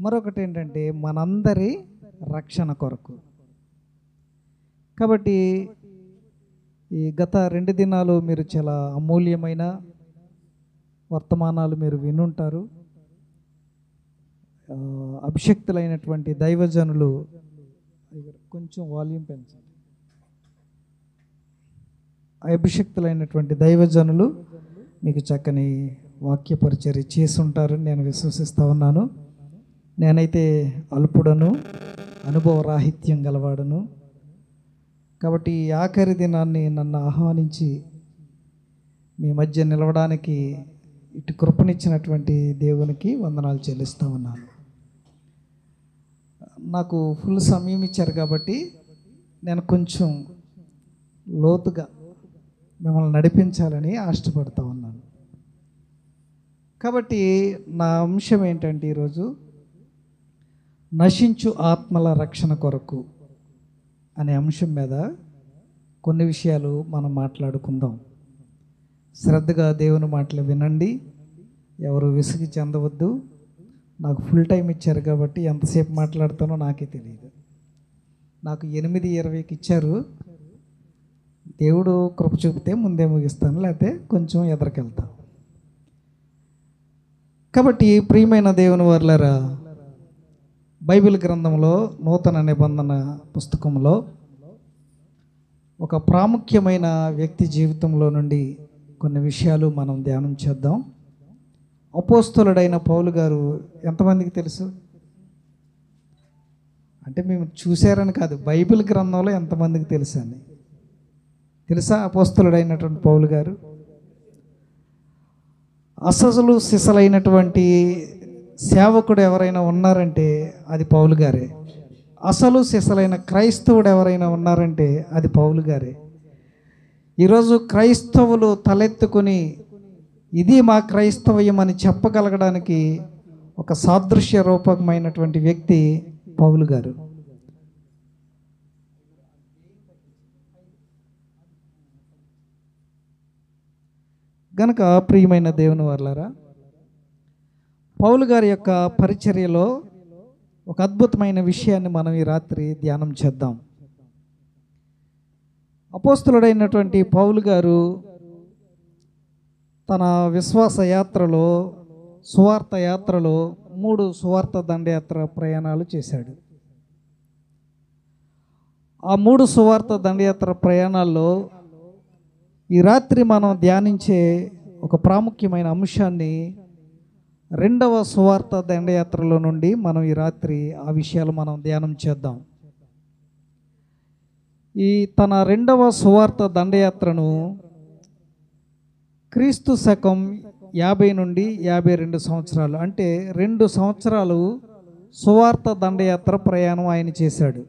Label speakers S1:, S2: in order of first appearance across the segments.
S1: మరొకటి ఏంటంటే మనందరి రక్షణ కొరకు. కాబట్టి ఈ గత 2 దినాలు మీరు చాలా అమూల్యమైన వర్తమానాలు మీరు వినుంటారు. అభిషక్తులైనటువంటి దైవజనులు, కొంచెం వాల్యూమ్ పెంచండి. అభిషక్తులైనటువంటి దైవజనులు మీకు చక్కని వాక్య పరిచర్య చేసి ఉంటారని నేను విశ్వసిస్తూ ఉన్నాను. నేనైతే అల్పుడను, అనుభవ రాహిత్యం గలవాడను. కాబట్టి ఈ ఆఖరి దినాన్ని నన్ను ఆహ్వానించి మీ మధ్య నిలవడానికి ఇటు కృపనిచ్చినటువంటి దేవునికి వందనాలు చెల్లిస్తూ ఉన్నాను. నాకు ఫుల్ సమయం ఇచ్చారు కాబట్టి నేను కొంచెం లోతుగా మిమ్మల్ని నడిపించాలని ఆశపడుతూ ఉన్నాను. కాబట్టి నా అంశం ఏంటంటే ఈరోజు నశించు ఆత్మల రక్షణ కొరకు అనే అంశం మీద కొన్ని విషయాలు మనం మాట్లాడుకుందాం. శ్రద్ధగా దేవుని మాటలు వినండి, ఎవరు విసిగి చెందవద్దు. నాకు ఫుల్ టైం ఇచ్చారు కాబట్టి ఎంతసేపు మాట్లాడతానో నాకే తెలియదు. నాకు 8:20కి ఇచ్చారు. దేవుడు కృప చూపితే ముందే ముగిస్తాను, లేకపోతే కొంచెం ఎదరికెళ్తాను. కాబట్టి ప్రియమైన దేవుని వర్లారా, బైబిల్ గ్రంథంలో నూతన నిబంధన పుస్తకంలో ఒక ప్రాముఖ్యమైన వ్యక్తి జీవితంలో నుండి కొన్ని విషయాలు మనం ధ్యానం చేద్దాం. అపోస్తలుడైన పౌలు గారు ఎంతమందికి తెలుసు? అంటే మేము చూశారని కాదు, బైబిల్ గ్రంథంలో ఎంతమందికి తెలుసు అని. తెలుసా అపోస్తలుడైనటువంటి పౌలు గారు? అసలు సిసలైనటువంటి సేవకుడు ఎవరైనా ఉన్నారంటే అది పౌలు గారే. అసలు సిసలైన క్రైస్తవుడు ఎవరైనా ఉన్నారంటే అది పౌలు గారే. ఈరోజు క్రైస్తవులు తలెత్తుకుని ఇది మా క్రైస్తవ్యం అని చెప్పగలగడానికి ఒక సాదృశ్య రూపకమైనటువంటి వ్యక్తి పౌలు గారు. గనక ప్రియమైన దేవుని వర్లారా, పౌలు గారి యొక్క పరిచర్యలో ఒక అద్భుతమైన విషయాన్ని మనం ఈ రాత్రి ధ్యానం చేద్దాం. అపోస్తలుడైనటువంటి పౌలు గారు తన విశ్వాస యాత్రలో, సువార్త యాత్రలో 3 సువార్త దండయాత్ర ప్రయాణాలు చేశాడు. ఆ 3 సువార్త దండయాత్ర ప్రయాణాల్లో ఈ రాత్రి మనం ధ్యానించే ఒక ప్రాముఖ్యమైన అంశాన్ని 2వ సువార్త దండయాత్రలో నుండి మనం ఈ రాత్రి ఆ విషయాలు మనం ధ్యానం చేద్దాం. ఈ తన 2వ సువార్త దండయాత్రను క్రీస్తు శకం 50 నుండి 52 సంవత్సరాలు, అంటే 2 సంవత్సరాలు సువార్త దండయాత్ర ప్రయాణం ఆయన చేశాడు.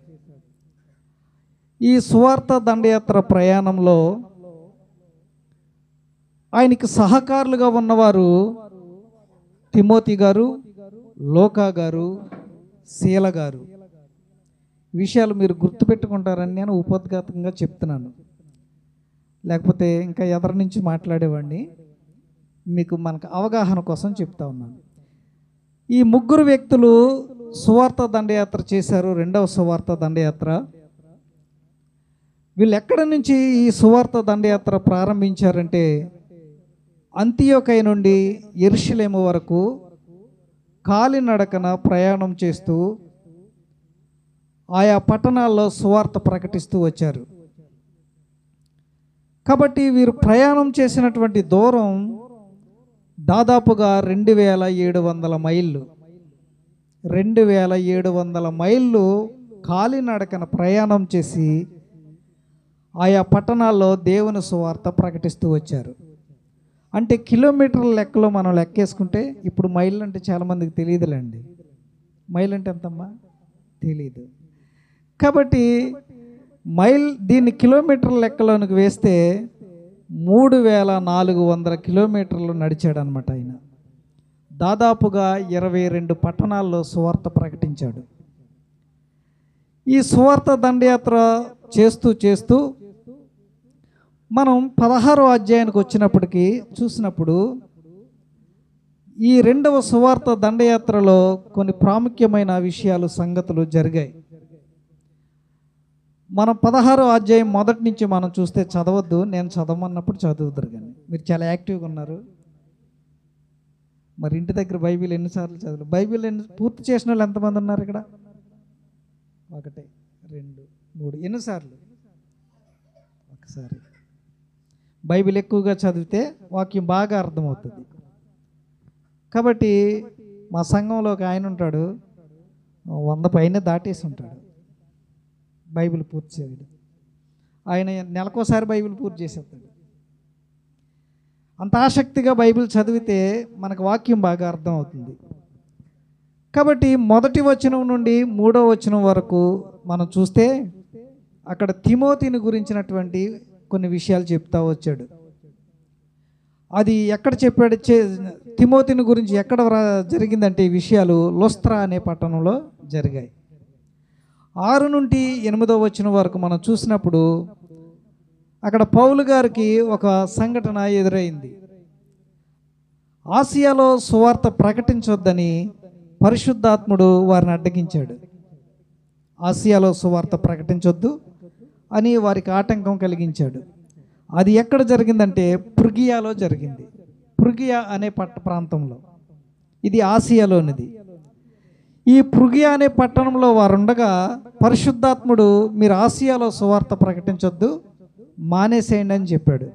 S1: ఈ సువార్త దండయాత్ర ప్రయాణంలో ఆయనకి సహకారులుగా ఉన్నవారు తిమోతి గారు, లోకా గారు, శీల గారు. విషయాలు మీరు గుర్తుపెట్టుకుంటారని నేను ఉపోద్ఘాతంగా చెప్తున్నాను, లేకపోతే ఇంకా ఎదరి నుంచి మాట్లాడేవాడిని. మీకు మనకు అవగాహన కోసం చెప్తా ఉన్నాను. ఈ 3 వ్యక్తులు సువార్త దండయాత్ర చేశారు, 2వ సువార్త దండయాత్ర. వీళ్ళు ఎక్కడి నుంచి ఈ సువార్త దండయాత్ర ప్రారంభించారంటే అంతియోకయ నుండి యెరూషలేము వరకు కాలినడకన ప్రయాణం చేస్తూ ఆయా పట్టణాల్లో సువార్త ప్రకటిస్తూ వచ్చారు. కాబట్టి వీరు ప్రయాణం చేసినటువంటి దూరం దాదాపుగా 2700 మైళ్ళు. 2700 మైళ్ళు కాలినడకన ప్రయాణం చేసి ఆయా పట్టణాల్లో దేవుని సువార్త ప్రకటిస్తూ వచ్చారు. అంటే కిలోమీటర్ల లెక్కలో మనం లెక్కేసుకుంటే, ఇప్పుడు మైళ్ళు అంటే చాలామందికి తెలియదులేండి. మైల్ అంటే ఎంతమ్మా తెలీదు. కాబట్టి దీన్ని కిలోమీటర్ల లెక్కలోనికి వేస్తే 3400 కిలోమీటర్లు నడిచాడు అనమాట ఆయన. దాదాపుగా 22 పట్టణాల్లో సువార్త ప్రకటించాడు. ఈ సువార్త దండయాత్ర చేస్తూ చేస్తూ మనం 16వ అధ్యాయానికి వచ్చినప్పటికీ చూసినప్పుడు ఈ రెండవ సువార్త దండయాత్రలో కొన్ని ప్రాముఖ్యమైన విషయాలు సంగతులు జరిగాయి. మనం 16వ అధ్యాయం మొదటి నుంచి మనం చూస్తే చదవద్దు, నేను చదవమన్నప్పుడు చదువుతారు. కానీ మీరు చాలా యాక్టివ్గా ఉన్నారు. మరి ఇంటి దగ్గర బైబిల్ ఎన్నిసార్లు చదువు? బైబిల్ పూర్తి చేసిన వాళ్ళు ఎంతమంది ఉన్నారు ఇక్కడ? 1 2 3 ఎన్నిసార్లు? ఒకసారి. బైబిల్ ఎక్కువగా చదివితే వాక్యం బాగా అర్థమవుతుంది. కాబట్టి మా సంఘంలో ఒక ఆయన ఉంటాడు, 100 పైన దాటేసి ఉంటాడు బైబిల్ పూర్తి చేయడం. ఆయన నెలకోసారి బైబిల్ పూర్తి చేసేస్తాడు. అంత ఆసక్తిగా బైబిల్ చదివితే మనకు వాక్యం బాగా అర్థం అవుతుంది. కాబట్టి మొదటి వచనం నుండి 3వ వచనం వరకు మనం చూస్తే అక్కడ తిమోతిని గురించినటువంటి కొన్ని విషయాలు చెప్తా వచ్చాడు. అది ఎక్కడ చెప్పాడు? తిమోతిని గురించి ఎక్కడ జరిగిందంటే ఈ విషయాలు లుస్త్రా అనే పట్టణంలో జరిగాయి. 6 నుండి 8వ వచనం వరకు మనం చూసినప్పుడు అక్కడ పౌలు గారికి ఒక సంఘటన ఎదురైంది. ఆసియాలో సువార్త ప్రకటించొద్దని పరిశుద్ధాత్ముడు వారిని అడ్డగించాడు. ఆసియాలో సువార్త ప్రకటించొద్దు అని వారికి ఆటంకం కలిగించాడు. అది ఎక్కడ జరిగిందంటే పృగియాలో జరిగింది. పృగియా అనే ప్రాంతంలో, ఇది ఆసియాలోనిది. ఈ పృగియా అనే పట్టణంలో వారు ఉండగా పరిశుద్ధాత్ముడు మీరు ఆసియాలో సువార్త ప్రకటించొద్దు, మానేసేయండి అని చెప్పాడు.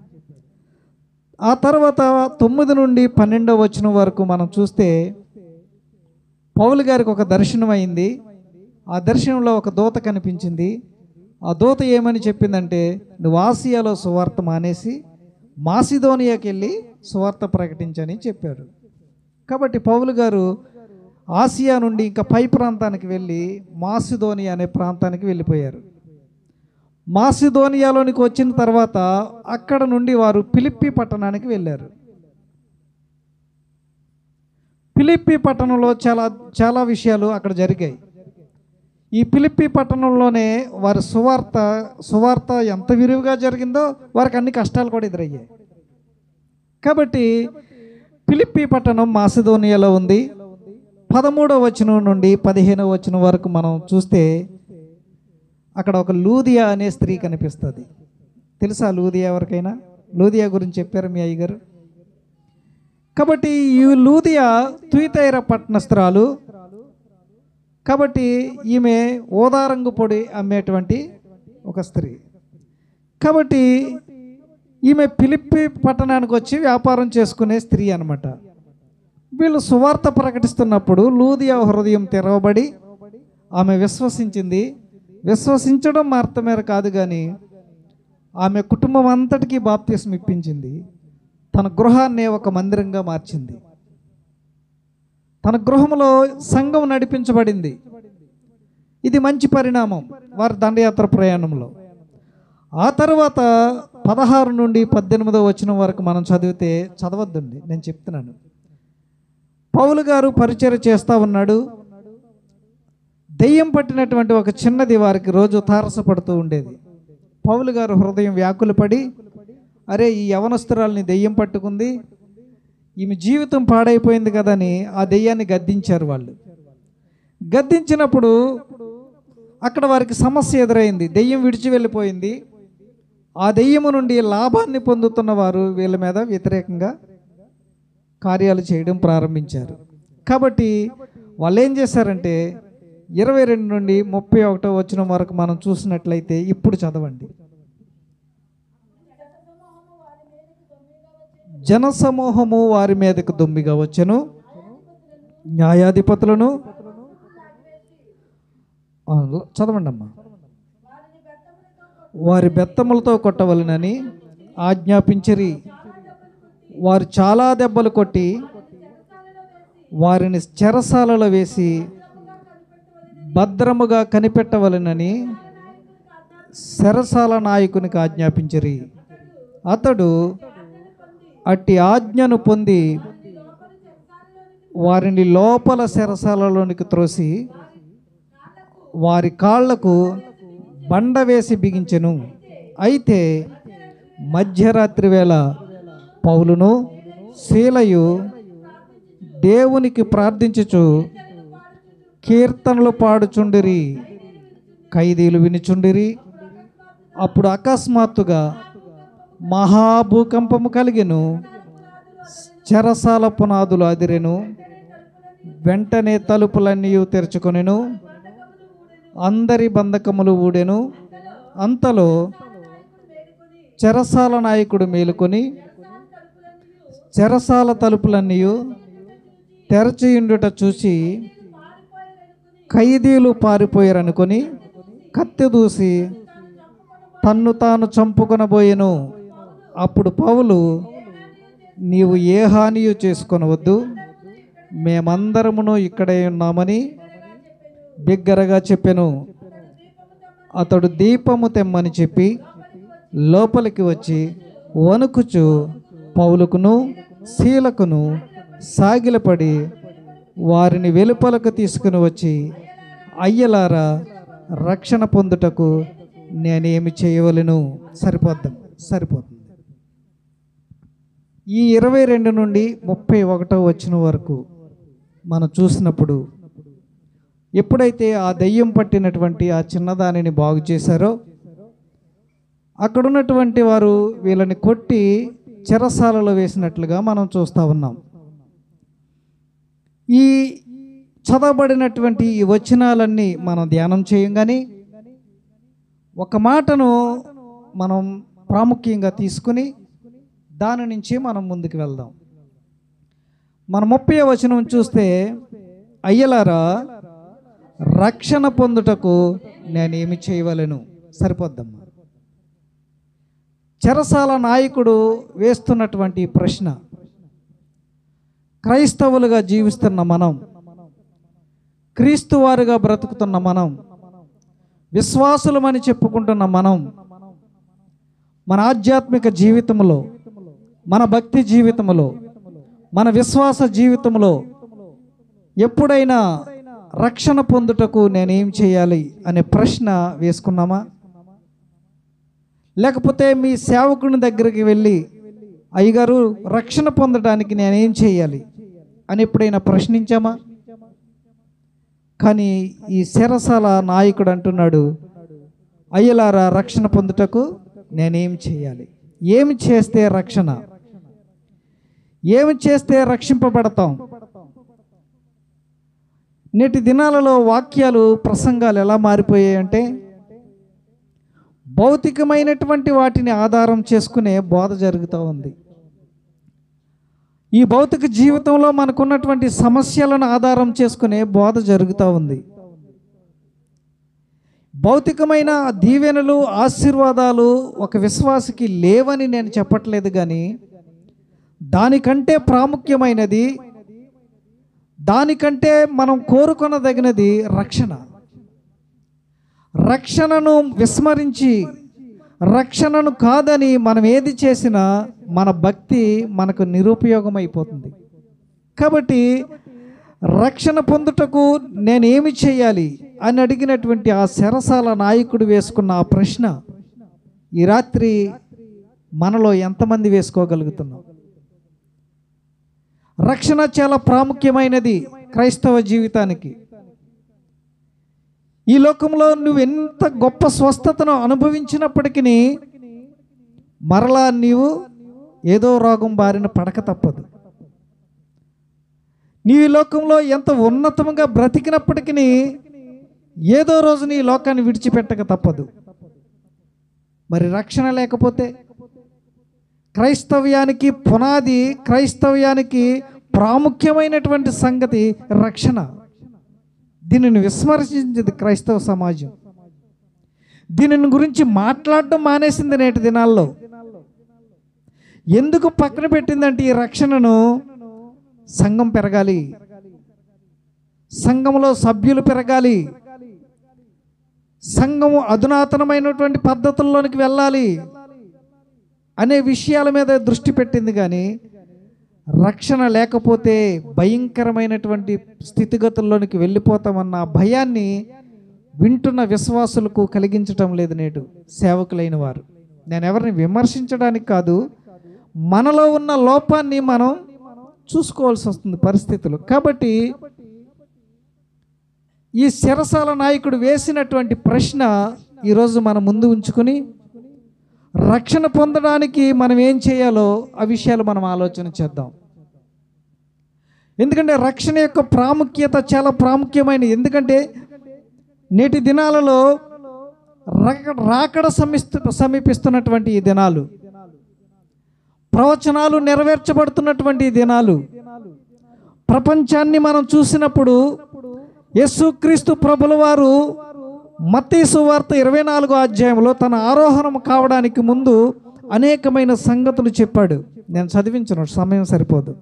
S1: ఆ తర్వాత 9 నుండి 12వ వచనం వరకు మనం చూస్తే పౌలు గారికి ఒక దర్శనం అయింది. ఆ దర్శనంలో ఒక దూత కనిపించింది. ఆ దూత ఏమని చెప్పిందంటే, నువ్వు ఆసియాలో సువార్త మానేసి మాసిదోనియాకి వెళ్ళి సువార్త ప్రకటించని చెప్పారు. కాబట్టి పౌలు గారు ఆసియా నుండి ఇంకా పై ప్రాంతానికి వెళ్ళి మాసిదోనియా అనే ప్రాంతానికి వెళ్ళిపోయారు. మాసిదోనియాలోనికి వచ్చిన తర్వాత అక్కడ నుండి వారు ఫిలిప్పీ పట్టణానికి వెళ్ళారు. ఫిలిప్పీ పట్టణంలో చాలా విషయాలు అక్కడ జరిగాయి. ఈ ఫిలిప్పీ పట్టణంలోనే వారి సువార్త ఎంత విరివిగా జరిగిందో వారికి అన్ని కష్టాలు కూడా ఎదురయ్యాయి. కాబట్టి ఫిలిప్పీ పట్టణం మాసిదోనియాలో ఉంది. 13వ వచనం నుండి 15వ వచనం వరకు మనం చూస్తే అక్కడ ఒక లూదియా అనే స్త్రీ కనిపిస్తుంది. తెలుసా లూదియా? ఎవరికైనా లూదియా గురించి చెప్పారు మీ అయ్యగారు? కాబట్టి ఈ లూదియా తుయితైర పట్టణస్థురాలు. కాబట్టి ఈమె ఓదారంగు పొడి అమ్మేటువంటి ఒక స్త్రీ. కాబట్టి ఈమె ఫిలిప్పీ పట్టణానికి వచ్చి వ్యాపారం చేసుకునే స్త్రీ అన్నమాట. వీళ్ళు సువార్త ప్రకటిస్తున్నప్పుడు లూదియా హృదయం తెరవబడి ఆమె విశ్వసించింది. విశ్వసించడం మాత్రమే కాదు కానీ ఆమె కుటుంబం అంతటికీ బాప్తిస్మం ఇప్పించింది. తన గృహాన్ని ఒక మందిరంగా మార్చింది. తన గృహంలో సంఘం నడిపించబడింది. ఇది మంచి పరిణామం వారి దండయాత్ర ప్రయాణంలో. ఆ తర్వాత 16 నుండి 18వ వచనం వరకు మనం చదవద్దండి, నేను చెప్తున్నాను. పౌలు గారు పరిచర్య చేస్తూ ఉన్నాడు. దెయ్యం పట్టినటువంటి ఒక చిన్నది వారికి రోజు తారసపడుతూ ఉండేది. పౌలు గారు హృదయం వ్యాకులపడి, అరే ఈ యవనస్తురాల్ని దెయ్యం పట్టుకుంది, ఈమె జీవితం పాడైపోయింది కదని ఆ దెయ్యాన్ని గద్దించారు. వాళ్ళు గద్దించినప్పుడు అక్కడ వారికి సమస్య ఎదురైంది. దెయ్యం విడిచి వెళ్ళిపోయింది. ఆ దెయ్యము నుండి లాభాన్ని పొందుతున్న వారు వీళ్ళ మీద వ్యతిరేకంగా కార్యాలు చేయడం ప్రారంభించారు. కాబట్టి వాళ్ళు ఏం చేశారంటే 22 నుండి 31వ వచనం వరకు మనం చూసినట్లయితే, ఇప్పుడు చదవండి. జనసమూహము వారి మీదకు దొమ్మిగా వచ్చెను, న్యాయాధిపతులను చదవండి అమ్మా, వారి బెత్తములతో కొట్టవలనని ఆజ్ఞాపించిరి. వారు చాలా దెబ్బలు కొట్టి వారిని చెరసాలలో వేసి భద్రముగా కనిపెట్టవలనని చెరసాల నాయకునికి ఆజ్ఞాపించిరి. అతడు అట్టి ఆజ్ఞను పొంది వారిని లోపల చెరసాలలోనికి త్రోసి వారి కాళ్లకు బండ వేసి బిగించెను. అయితే మధ్యరాత్రి వేళ పౌలును శీలయు దేవునికి ప్రార్థించుచు కీర్తనలు పాడుచుండిరి. ఖైదీలు వినుచుండిరి. అప్పుడు అకస్మాత్తుగా మహాభూకంపము కలిగెను. చెరసాల పునాదులు అదిరెను. వెంటనే తలుపులన్నీ తెరుచుకొనెను. అందరి బంధకములు ఊడెను. అంతలో చెరసాల నాయకుడు మేలుకొని చెరసాల తలుపులన్నీ తెరచియుండుట చూసి ఖైదీలు పారిపోయారనుకొని కత్తె దూసి తన్ను తాను చంపుకొనబోయెను. అప్పుడు పౌలు, నీవు ఏ హానియు చేసుకొనవద్దు, మేమందరమును ఇక్కడే ఉన్నామని బిగ్గరగా చెప్పెను. అతడు దీపము తెమ్మని చెప్పి లోపలికి వచ్చి వణుకుచు పౌలుకును శీలకును సాగిలపడి వారిని వెలుపలకు తీసుకుని వచ్చి, అయ్యలారా, రక్షణ పొందుటకు నేనేమి చేయవలెను? సరిపోతుంది. ఈ 22 నుండి 31 వచనం వరకు మనం చూసినప్పుడు, ఎప్పుడైతే ఆ దెయ్యం పట్టినటువంటి ఆ చిన్నదానిని బాగు చేశారో అక్కడున్నటువంటి వారు వీళ్ళని కొట్టి చెరసాలలో వేసినట్లుగా మనం చూస్తూ ఉన్నాం. ఈ చదవబడినటువంటి ఈ వచనాలన్నీ మనం ధ్యానం చేయంగానే ఒక మాటను మనం ప్రాముఖ్యంగా తీసుకుని దాని నుంచి మనం ముందుకు వెళ్దాం. మన 30వ వచనం చూస్తే, అయ్యలారా, రక్షణ పొందుటకు నేనేమి చేయవలెను? సరిపోద్దమ్మా. చెరసాల నాయకుడు వేస్తున్నటువంటి ప్రశ్న, క్రైస్తవులుగా జీవిస్తున్న మనం, క్రీస్తు వారుగా బ్రతుకుతున్న మనం, విశ్వాసులమని చెప్పుకుంటున్న మనం, మన ఆధ్యాత్మిక జీవితంలో, మన భక్తి జీవితంలో, మన విశ్వాస జీవితంలో ఎప్పుడైనా రక్షణ పొందుటకు నేనేం చేయాలి అనే ప్రశ్న వేసుకున్నామా? లేకపోతే మీ సేవకుని దగ్గరికి వెళ్ళి, అయ్యగారు, రక్షణ పొందడానికి నేనేం చేయాలి అని ఎప్పుడైనా ప్రశ్నించామా? కానీ ఈ చెరసాల నాయకుడు అంటున్నాడు, అయ్యలారా, రక్షణ పొందుటకు నేనేం చేయాలి? ఏమి చేస్తే రక్షణ? ఏమి చేస్తే రక్షింపబడతాం? నేటి దినాలలో వాక్యాలు, ప్రసంగాలు ఎలా మారిపోయాయంటే, భౌతికమైనటువంటి వాటిని ఆధారం చేసుకునే బోధ జరుగుతూ ఉంది. ఈ భౌతిక జీవితంలో మనకున్నటువంటి సమస్యలను ఆధారం చేసుకునే బోధ జరుగుతూ ఉంది. భౌతికమైన దీవెనలు, ఆశీర్వాదాలు ఒక విశ్వాసికి లేవని నేను చెప్పట్లేదు, కానీ దానికంటే ప్రాముఖ్యమైనది, దానికంటే మనం కోరుకొనదగినది రక్షణ. రక్షణను విస్మరించి, రక్షణను కాదని మనం ఏది చేసినా మన భక్తి మనకు నిరుపయోగమైపోతుంది. కాబట్టి రక్షణ పొందుటకు నేనేమి చేయాలి అని అడిగినటువంటి ఆ చెరసాల నాయకుడు వేసుకున్న ఆ ప్రశ్న ఈ రాత్రి మనలో ఎంతమంది వేసుకోగలుగుతున్నాం? రక్షణ చాలా ప్రాముఖ్యమైనది క్రైస్తవ జీవితానికి. ఈ లోకంలో నువ్వు ఎంత గొప్ప స్వస్థతను అనుభవించినప్పటికీ మరలా నీవు ఏదో రోగం బారిన పడక తప్పదు. నీ లోకంలో ఎంత ఉన్నతంగా బ్రతికినప్పటికీ ఏదో రోజు నీ లోకాన్ని విడిచిపెట్టక తప్పదు. మరి రక్షణ లేకపోతే క్రైస్తవ్యానికి పునాది, క్రైస్తవ్యానికి ప్రాముఖ్యమైనటువంటి సంగతి రక్షణ. దీనిని విస్మరించింది క్రైస్తవ సమాజం. దీనిని గురించి మాట్లాడడం మానేసింది నేటి దినాల్లో. ఎందుకు పక్కన పెట్టిందంటే, ఈ రక్షణను సంఘం పెరగాలి, సంఘంలో సభ్యులు పెరగాలి, సంఘము అధునాతనమైనటువంటి పద్ధతుల్లోనికి వెళ్ళాలి అనే విషయాల మీద దృష్టి పెట్టింది. కానీ రక్షణ లేకపోతే భయంకరమైనటువంటి స్థితిగతుల్లోనికి వెళ్ళిపోతామన్న భయాన్ని వింటున్న విశ్వాసులకు కలిగించటం లేదు నేడు సేవకులైన వారు. నేను ఎవరిని విమర్శించడానికి కాదు, మనలో ఉన్న లోపాన్ని మనం చూసుకోవాల్సి వస్తుంది పరిస్థితులు. కాబట్టి ఈ చెరసాల నాయకుడు వేసినటువంటి ప్రశ్న ఈరోజు మనం ముందు ఉంచుకొని రక్షణ పొందడానికి మనం ఏం చేయాలో ఆ విషయాలు మనం ఆలోచన చేద్దాం. ఎందుకంటే రక్షణ యొక్క ప్రాముఖ్యత చాలా ప్రాముఖ్యమైనది. ఎందుకంటే నేటి దినాలలో రాకడ సమీపిస్తున్నటువంటి ఈ దినాలు, ప్రవచనాలు నెరవేర్చబడుతున్నటువంటి ఈ దినాలు, ప్రపంచాన్ని మనం చూసినప్పుడు యేసుక్రీస్తు ప్రభుల వారు మత్తయి సువార్త 24వ అధ్యాయంలో తన ఆరోహణం కావడానికి ముందు అనేకమైన సంగతులు చెప్పాడు. నేను చదివించను, సమయం సరిపోదు.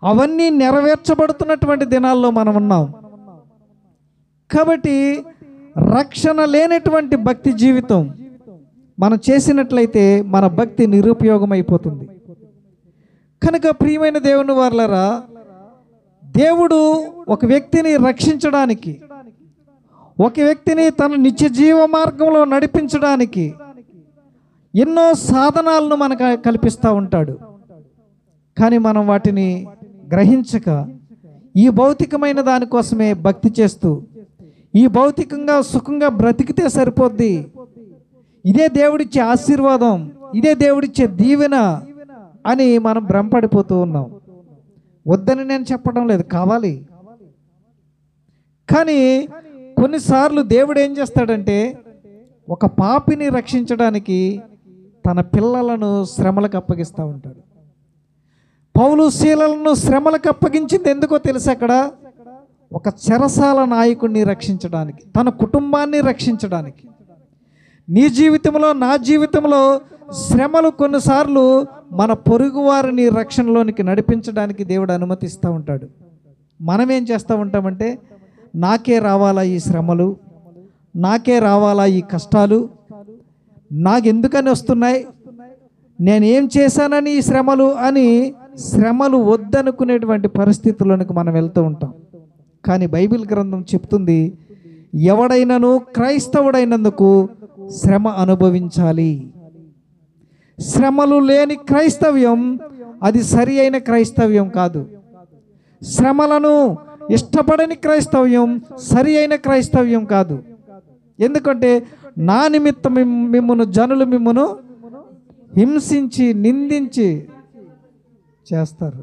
S1: అవన్నీ నెరవేర్చబడుతున్నటువంటి దినాల్లో మనం ఉన్నాం. కాబట్టి రక్షణ లేనటువంటి భక్తి జీవితం మనం చేసినట్లయితే మన భక్తి నిరుపయోగమైపోతుంది. కనుక ప్రియమైన దేవుని వారలారా, దేవుడు ఒక వ్యక్తిని రక్షించడానికి, ఒక వ్యక్తిని తన నిత్య జీవ మార్గంలో నడిపించడానికి ఎన్నో సాధనాలను మనకు కల్పిస్తూ ఉంటాడు. కానీ మనం వాటిని గ్రహించక ఈ భౌతికమైన దానికోసమే భక్తి చేస్తూ, ఈ భౌతికంగా సుఖంగా బ్రతికితే సరిపోద్ది, ఇదే దేవుడిచ్చే ఆశీర్వాదం, ఇదే దేవుడిచ్చే దీవెన అని మనం భ్రమపడిపోతూ ఉన్నాం. వద్దని నేను చెప్పడం లేదు, కావాలి. కానీ కొన్నిసార్లు దేవుడు ఏం చేస్తాడంటే ఒక పాపిని రక్షించడానికి తన పిల్లలను శ్రమలకు అప్పగిస్తూ ఉంటాడు. పౌలు శీలలను శ్రమలకు అప్పగించింది ఎందుకో తెలుసు? అక్కడ ఒక చెరసాల నాయకుడిని రక్షించడానికి, తన కుటుంబాన్ని రక్షించడానికి. నీ జీవితంలో, నా జీవితంలో శ్రమలు కొన్నిసార్లు మన పొరుగు వారిని రక్షణలోనికి నడిపించడానికి దేవుడు అనుమతిస్తూ ఉంటాడు. మనం ఏం చేస్తూ ఉంటామంటే, నాకే రావాలా ఈ శ్రమలు, నాకే రావాలా ఈ కష్టాలు, నాకెందుకని వస్తున్నాయి, నేనేం చేశానని ఈ శ్రమలు అని శ్రమలు వద్దనుకునేటువంటి పరిస్థితుల్లోనికి మనం వెళ్తూ ఉంటాం. కానీ బైబిల్ గ్రంథం చెప్తుంది, ఎవడైనను క్రైస్తవుడైనందుకు శ్రమ అనుభవించాలి. శ్రమలు లేని క్రైస్తవ్యం అది సరి అయిన క్రైస్తవ్యం కాదు. శ్రమలను ఇష్టపడని క్రైస్తవ్యం సరి అయిన క్రైస్తవ్యం కాదు. ఎందుకంటే నా నిమిత్తం జనులు మిమ్మును హింసించి నిందించి చేస్తారు.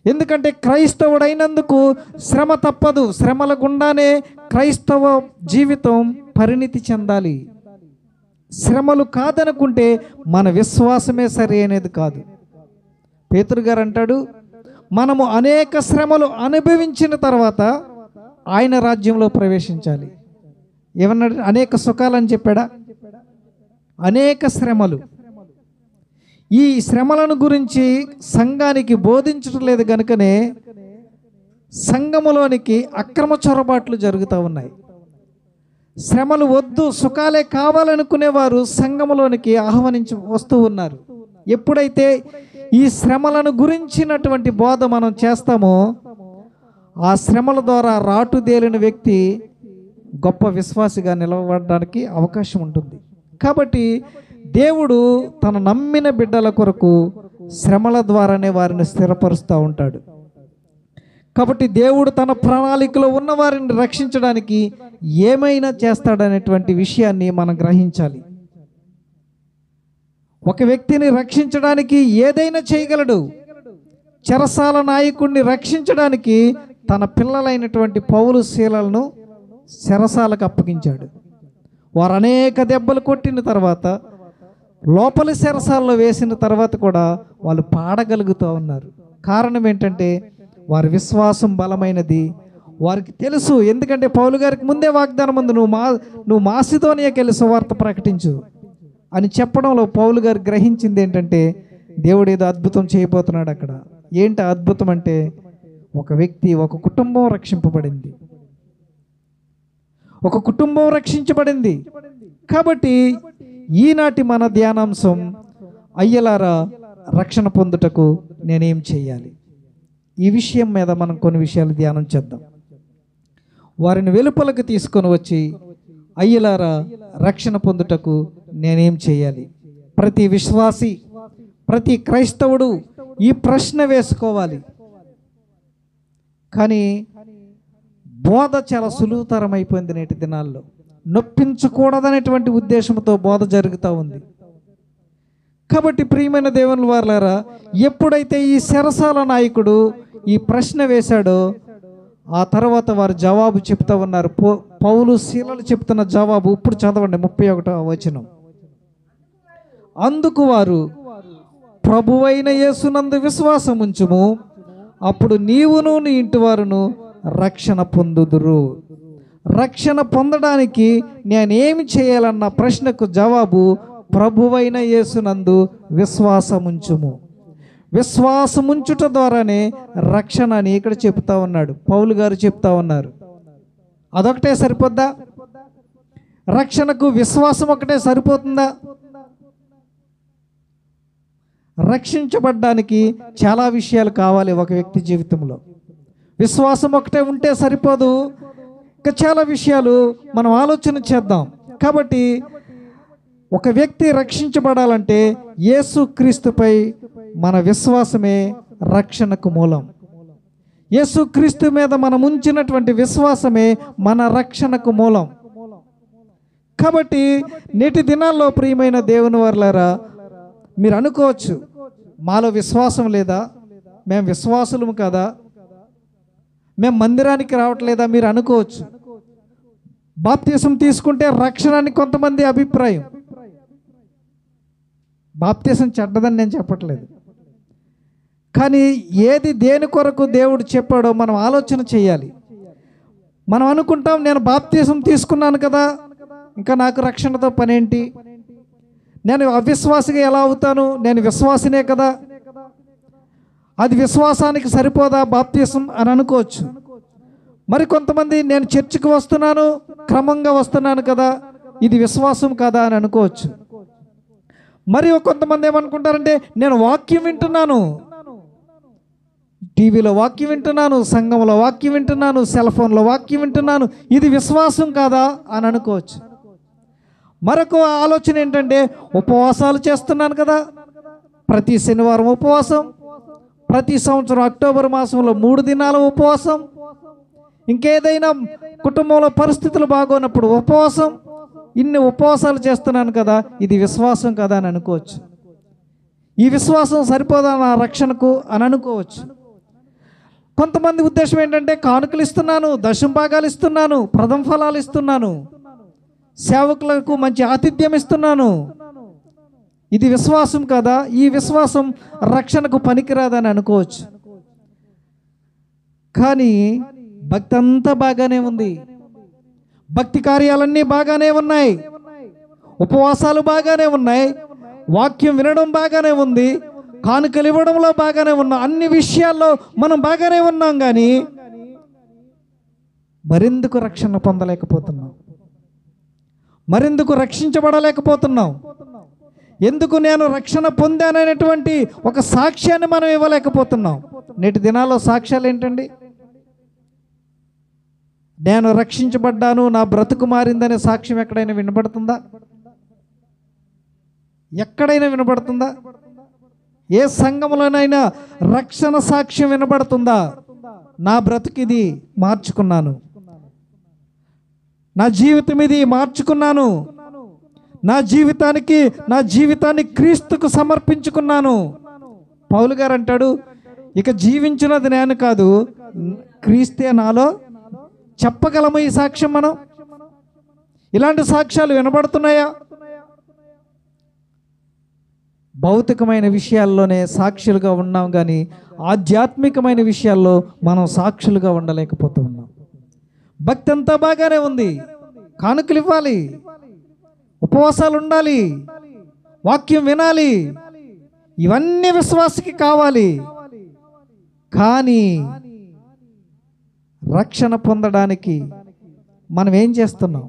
S1: ఎందుకంటే క్రైస్తవుడైనందుకు శ్రమ తప్పదు. శ్రమల గుండానే క్రైస్తవ జీవితం పరిణితి చెందాలి. శ్రమలు కాదనుకుంటే మన విశ్వాసమే సరి అనేది కాదు. పేతురు గారు అంటాడు, మనము అనేక శ్రమలు అనుభవించిన తర్వాత ఆయన రాజ్యంలో ప్రవేశించాలి. ఏమన్నాడు? అనేక సుఖాలని చెప్పాడా? అనేక శ్రమలు. ఈ శ్రమలను గురించి సంఘానికి బోధించడం లేదు కనుకనే సంఘములోనికి అక్రమ చొరబాట్లు జరుగుతూ ఉన్నాయి. శ్రమలు వద్దు, సుఖాలే కావాలనుకునేవారు సంఘములోనికి ఆహ్వానించి వస్తూ ఉన్నారు. ఎప్పుడైతే ఈ శ్రమలను గురించినటువంటి బోధ మనం చేస్తామో ఆ శ్రమల ద్వారా రాటుదేలిన వ్యక్తి గొప్ప విశ్వాసిగా నిలవడానికి అవకాశం ఉంటుంది. కాబట్టి దేవుడు తన నమ్మిన బిడ్డల కొరకు శ్రమల ద్వారానే వారిని స్థిరపరుస్తూ ఉంటాడు. కాబట్టి దేవుడు తన ప్రణాళికలో ఉన్న వారిని రక్షించడానికి ఏమైనా చేస్తాడనేటువంటి విషయాన్ని మనం గ్రహించాలి. ఒక వ్యక్తిని రక్షించడానికి ఏదైనా చేయగలడు. చెరసాల నాయకుడిని రక్షించడానికి తన పిల్లలైనటువంటి పౌలు శీలలను చెరసాలకు అప్పగించాడు. వారు అనేక దెబ్బలు కొట్టిన తర్వాత, లోపలి చెరసాలలో వేసిన తర్వాత కూడా వాళ్ళు పాడగలుగుతూ ఉన్నారు. కారణం ఏంటంటే వారి బలమైనది. వారికి తెలుసు. ఎందుకంటే పౌలు గారికి ముందే వాగ్దానం ఉంది, నువ్వు మాసిదోనియాకి వెళ్ళి సువార్త ప్రకటించు అని చెప్పడంలో పౌలు గారు గ్రహించింది ఏంటంటే దేవుడు ఏదో అద్భుతం చేయబోతున్నాడు అక్కడ. ఏంటి అద్భుతం అంటే ఒక వ్యక్తి, ఒక కుటుంబం రక్షింపబడింది, ఒక కుటుంబం రక్షించబడింది. కాబట్టి ఈనాటి మన ధ్యానాంశం, అయ్యలారా రక్షణ పొందుటకు నేనేం చేయాలి? ఈ విషయం మీద మనం కొన్ని విషయాలు ధ్యానం చేద్దాం. వారిని వెలుపలకు తీసుకొని వచ్చి, అయ్యలారా రక్షణ పొందుటకు నేనేం చేయాలి? ప్రతి విశ్వాసి, ప్రతి క్రైస్తవుడు ఈ ప్రశ్న వేసుకోవాలి. కానీ బోధ చాలా సులువుతరం అయిపోయింది నేటి దినాల్లో. నొప్పించకూడదనేటువంటి ఉద్దేశంతో బోధ జరుగుతూ ఉంది. కాబట్టి ప్రియమైన దేవుని వారలారా, ఎప్పుడైతే ఈ చెరసాల నాయకుడు ఈ ప్రశ్న వేశాడో ఆ తర్వాత వారు జవాబు చెప్తా ఉన్నారు. పౌలు శీలలు చెప్తున్న జవాబు ఇప్పుడు చదవండి, 31వ వచనం. అందుకు వారు, ప్రభువైన యేసునందు విశ్వాసం ఉంచుము, అప్పుడు నీవును నీ ఇంటి వారును రక్షణ పొందుదురు. రక్షణ పొందడానికి నేనేమి చేయాలన్న ప్రశ్నకు జవాబు ప్రభువైన యేసునందు విశ్వాసముంచుము. విశ్వాసముంచుట ద్వారానే రక్షణ అని ఇక్కడ చెప్తా ఉన్నాడు, పౌలు గారు చెప్తా ఉన్నారు. అదొకటే సరిపోద్దా? రక్షణకు విశ్వాసం ఒకటే సరిపోతుందా? రక్షించబడ్డానికి చాలా విషయాలు కావాలి ఒక వ్యక్తి జీవితంలో. విశ్వాసం ఒకటే ఉంటే సరిపోదు, ఇంకా చాలా విషయాలు మనం ఆలోచన చేద్దాం. కాబట్టి ఒక వ్యక్తి రక్షించబడాలంటే యేసుక్రీస్తుపై మన విశ్వాసమే రక్షణకు మూలం. యేసుక్రీస్తు మీద మనం ఉంచినటువంటి విశ్వాసమే మన రక్షణకు మూలం. కాబట్టి నేటి దినాల్లో ప్రియమైన దేవుని వారలారా, మీరు అనుకోవచ్చు, మాలో విశ్వాసం లేదా, మేము విశ్వాసులము కదా, మేము మందిరానికి రావట్లేదా మీరు అనుకోవచ్చు. బాప్తిసం తీసుకుంటే రక్షణ అని కొంతమంది అభిప్రాయం. బాప్తిసం చెడ్డదని నేను చెప్పట్లేదు, కానీ ఏది దేని కొరకు దేవుడు చెప్పాడో మనం ఆలోచన చేయాలి. మనం అనుకుంటాం, నేను బాప్తిసం తీసుకున్నాను కదా, ఇంకా నాకు రక్షణతో పనేంటి, నేను అవిశ్వాసిగా ఎలా అవుతాను, నేను విశ్వాసినే కదా, అది విశ్వాసానికి సరిపోదా బాప్తిసం అని అనుకోవచ్చు. మరి కొంతమంది, నేను చర్చికి వస్తున్నాను, క్రమంగా వస్తున్నాను కదా, ఇది విశ్వాసం కదా అని అనుకోవచ్చు. మరి కొంతమంది ఏమనుకుంటారంటే, నేను వాక్యం వింటున్నాను, టీవీలో వాక్యం వింటున్నాను, సంఘంలో వాక్యం వింటున్నాను, సెల్ ఫోన్లో వాక్యం వింటున్నాను, ఇది విశ్వాసం కాదా అని అనుకోవచ్చు. మరొక ఆలోచన ఏంటంటే, ఉపవాసాలు చేస్తున్నాను కదా, ప్రతి శనివారం ఉపవాసం, ప్రతి సంవత్సరం అక్టోబర్ మాసంలో 3 దినాల ఉపవాసం, ఇంకేదైనా కుటుంబంలో పరిస్థితులు బాగోనప్పుడు ఉపవాసం, ఇన్ని ఉపవాసాలు చేస్తున్నాను కదా, ఇది విశ్వాసం కదా అని అనుకోవచ్చు. ఈ విశ్వాసం సరిపోదా నా రక్షణకు అని అనుకోవచ్చు. కొంతమంది ఉద్దేశం ఏంటంటే, కానుకలు ఇస్తున్నాను, దశంభాగాలు ఇస్తున్నాను, ప్రథమ ఫలాలు ఇస్తున్నాను, సేవకులకు మంచి ఆతిథ్యం ఇస్తున్నాను, ఇది విశ్వాసం కదా, ఈ విశ్వాసం రక్షణకు పనికిరాదని అనుకోవచ్చు. కానీ భక్తి అంతా బాగానే ఉంది, భక్తి కార్యాలన్నీ బాగానే ఉన్నాయి, ఉపవాసాలు బాగానే ఉన్నాయి, వాక్యం వినడం బాగానే ఉంది, కానుకలు ఇవ్వడంలో బాగానే ఉన్నాం, అన్ని విషయాల్లో మనం బాగానే ఉన్నాం. కానీ మరెందుకు రక్షణ పొందలేకపోతున్నాం? మరెందుకు రక్షించబడలేకపోతున్నాం? ఎందుకు నేను రక్షణ పొందాననేటువంటి ఒక సాక్ష్యాన్ని మనం ఇవ్వలేకపోతున్నాం? నేటి దినాల్లో సాక్ష్యాలు ఏంటండి? నేను రక్షించబడ్డాను, నా బ్రతుకు మారిందనే సాక్ష్యం ఎక్కడైనా వినబడుతుందా? ఎక్కడైనా వినబడుతుందా? ఏ సంఘంలోనైనా రక్షణ సాక్ష్యం వినబడుతుందా? నా బ్రతుకిది మార్చుకున్నాను, నా జీవితం ఇది మార్చుకున్నాను, నా జీవితాన్ని క్రీస్తుకు సమర్పించుకున్నాను. పౌలు గారు అంటాడు, ఇక జీవించినది నేను కాదు, క్రీస్తే నాలో. చెప్పగలము ఈ సాక్ష్యం మనం? ఇలాంటి సాక్ష్యాలు వినబడుతున్నాయా? భౌతికమైన విషయాల్లోనే సాక్షులుగా ఉన్నాం, కానీ ఆధ్యాత్మికమైన విషయాల్లో మనం సాక్షులుగా ఉండలేకపోతూ ఉన్నాం. భక్తి అంతా బాగానే ఉంది, కానుకలు ఇవ్వాలి, ఉపవాసాలు ఉండాలి, వాక్యం వినాలి, ఇవన్నీ విశ్వాసకి కావాలి. కానీ రక్షణ పొందడానికి మనం ఏం చేస్తున్నాం?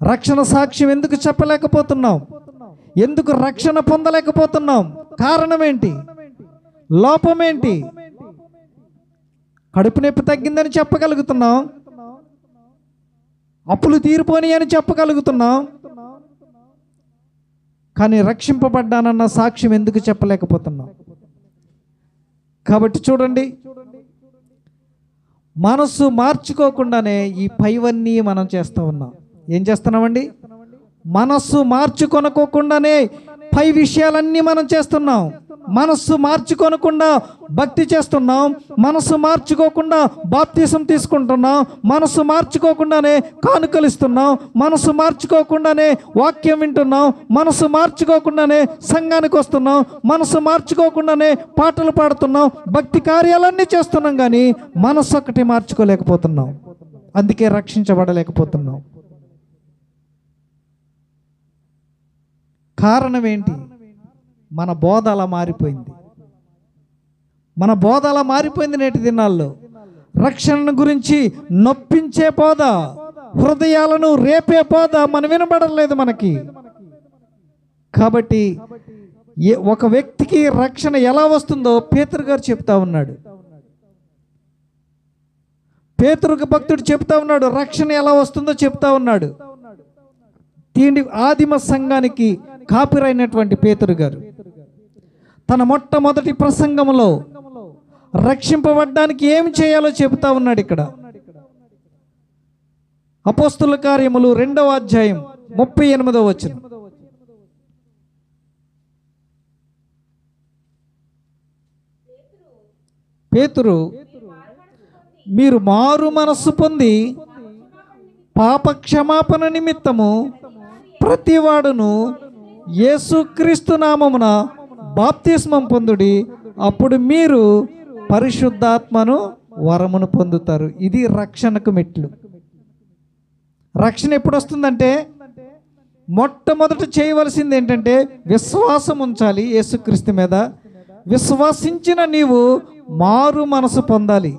S1: రక్షణ సాక్ష్యం ఎందుకు చెప్పలేకపోతున్నాం? ఎందుకు రక్షణ పొందలేకపోతున్నాం? కారణం ఏంటి? లోపం ఏంటి? కడుపు నొప్పి తగ్గిందని చెప్పగలుగుతున్నాం, అప్పులు తీరిపోని అని చెప్పగలుగుతున్నాం, కానీ రక్షింపబడ్డానన్న సాక్ష్యం ఎందుకు చెప్పలేకపోతున్నాం? కాబట్టి చూడండి, మనసు మార్చుకోకుండానే ఈ పైవన్నీ మనం చేస్తూ ఉన్నాం. ఏం చేస్తున్నామండి? మనస్సు మార్చుకొనుకోకుండానే పై విషయాలన్నీ మనం చేస్తున్నాం. మనస్సు మార్చుకోనకుండా భక్తి చేస్తున్నాం, మనస్సు మార్చుకోకుండా బాప్తిసం తీసుకుంటున్నాం, మనస్సు మార్చుకోకుండానే కానుకలు ఇస్తున్నాం, మనస్సు మార్చుకోకుండానే వాక్యం వింటున్నాం, మనస్సు మార్చుకోకుండానే సంఘానికి వస్తున్నాం, మనస్సు మార్చుకోకుండానే పాటలు పాడుతున్నాం, భక్తి కార్యాలన్నీ చేస్తున్నాం, కానీ మనస్సు ఒకటి మార్చుకోలేకపోతున్నాం. అందుకే రక్షించబడలేకపోతున్నాం. కారణం ఏంటి? మన బోధ అలా మారిపోయింది. మన బోధ అలా మారిపోయింది. నేటి దినాల్లో రక్షణ గురించి నొప్పించే బోధ, హృదయాలను రేపే బోధ మనం వినబడలేదు మనకి. కాబట్టి ఒక వ్యక్తికి రక్షణ ఎలా వస్తుందో పేతురు గారు చెప్తా ఉన్నాడు. పేతురు భక్తుడు చెప్తా ఉన్నాడు, రక్షణ ఎలా వస్తుందో చెప్తా ఉన్నాడు. ఆదిమ సంఘానికి కాపీరైనటువంటి పేతురు గారు తన మొట్టమొదటి ప్రసంగంలో రక్షింపబడ్డానికి ఏమి చేయాలో చెబుతా ఉన్నాడు. ఇక్కడ అపోస్తుల కార్యములు 2వ అధ్యాయం 38వ వచనం. పేతురు, మీరు మారు మనస్సు పొంది పాపక్షమాపణ నిమిత్తము ప్రతివాడును యేసుక్రీస్తు నామమున బాప్తిస్మం పొందుడి, అప్పుడు మీరు పరిశుద్ధాత్మను వరమును పొందుతారు. ఇది రక్షణకు మెట్లు. రక్షణ ఎప్పుడు వస్తుందంటే మొట్టమొదట చేయవలసింది ఏంటంటే విశ్వాసం ఉంచాలి యేసుక్రీస్తు మీద. విశ్వసించిన నీవు మారు మనసు పొందాలి.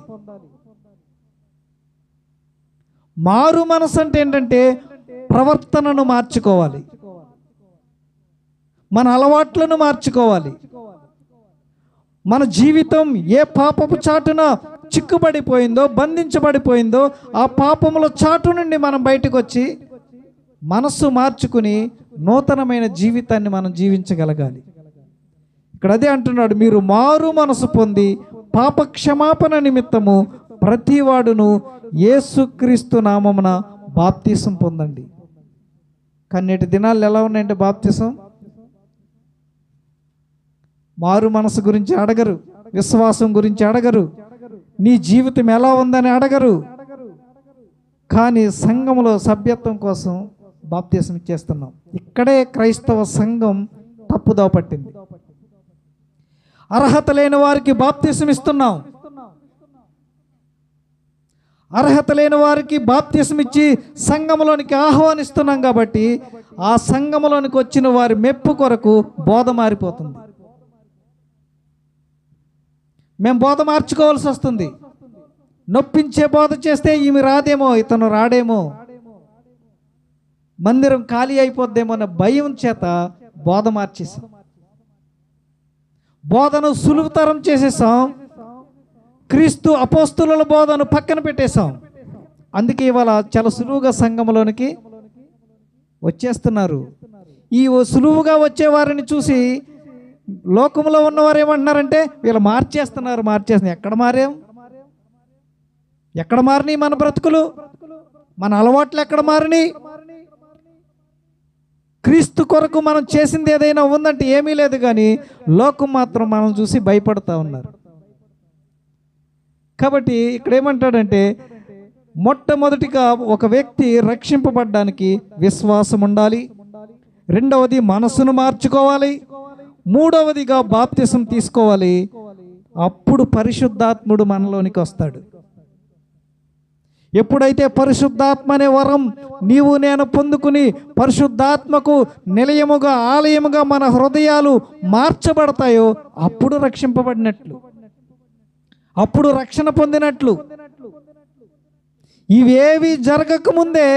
S1: మారు మనసు అంటే ఏంటంటే ప్రవర్తనను మార్చుకోవాలి, మన అలవాట్లను మార్చుకోవాలి. మన జీవితం ఏ పాపపు చాటున చిక్కుబడిపోయిందో, బంధించబడిపోయిందో, ఆ పాపముల చాటు నుండి మనం బయటకు వచ్చి మనస్సు మార్చుకుని నూతనమైన జీవితాన్ని మనం జీవించగలగాలి. ఇక్కడ అదే అంటున్నాడు, మీరు మారు మనసు పొంది పాపక్షమాపణ నిమిత్తము ప్రతివాడును యేసుక్రీస్తు నామమున బాప్తిసం పొందండి. కన్నీటి దినాలు ఎలా ఉన్నాయంటే బాప్తిసం మారు మనసు గురించి అడగరు, విశ్వాసం గురించి అడగరు, నీ జీవితం ఎలా ఉందని అడగరు. కానీ సంఘములో సభ్యత్వం కోసం బాప్తిసం ఇచ్చేస్తున్నాం. ఇక్కడే క్రైస్తవ సంఘం తప్పుదోవ పట్టింది. అర్హత లేని వారికి బాప్తిసం ఇస్తున్నాం. అర్హత లేని వారికి బాప్తిసం ఇచ్చి సంఘములోనికి ఆహ్వానిస్తున్నాం. కాబట్టి ఆ సంఘములోనికి వచ్చిన వారి మెప్పు కొరకు బోధ మారిపోతుంది. మేము బోధ మార్చుకోవాల్సి వస్తుంది. నొప్పించే బోధ చేస్తే ఈమె రాదేమో, ఇతను రాడేమో, మందిరం ఖాళీ అయిపోద్దేమో అన్న భయం చేత బోధ మార్చేసాం. బోధను సులువుతరం చేసేసాం. క్రీస్తు అపోస్తుల బోధను పక్కన పెట్టేశాం. అందుకే ఇవాళ చాలా సులువుగా సంఘంలోనికి వచ్చేస్తున్నారు. ఈ సులువుగా వచ్చే వారిని చూసి లోకంలో ఉన్నవారు ఏమంటున్నారంటే వీళ్ళు మార్చేస్తున్నారు. ఎక్కడ మారినాయి మన బ్రతుకులు, మన అలవాట్లు ఎక్కడ మారినాయి? క్రీస్తు కొరకు మనం చేసింది ఏదైనా ఉందంటే ఏమీ లేదు. కానీ లోకం మాత్రం మనం చూసి భయపడుతూ ఉన్నారు. కాబట్టి ఇక్కడ ఏమంటాడంటే మొట్టమొదటిగా ఒక వ్యక్తి రక్షింపబడడానికి విశ్వాసం ఉండాలి, రెండవది మనసును మార్చుకోవాలి, మూడవదిగా బాప్తిసం తీసుకోవాలి. అప్పుడు పరిశుద్ధాత్ముడు మనలోనికి వస్తాడు. ఎప్పుడైతే పరిశుద్ధాత్మ అనే వరం నీవు నేను పొందుకుని పరిశుద్ధాత్మకు నిలయముగా ఆలయముగా మన హృదయాలు మార్చబడతాయో అప్పుడు రక్షింపబడినట్లు, అప్పుడు రక్షణ పొందినట్లు. ఇవేవి జరగకముందే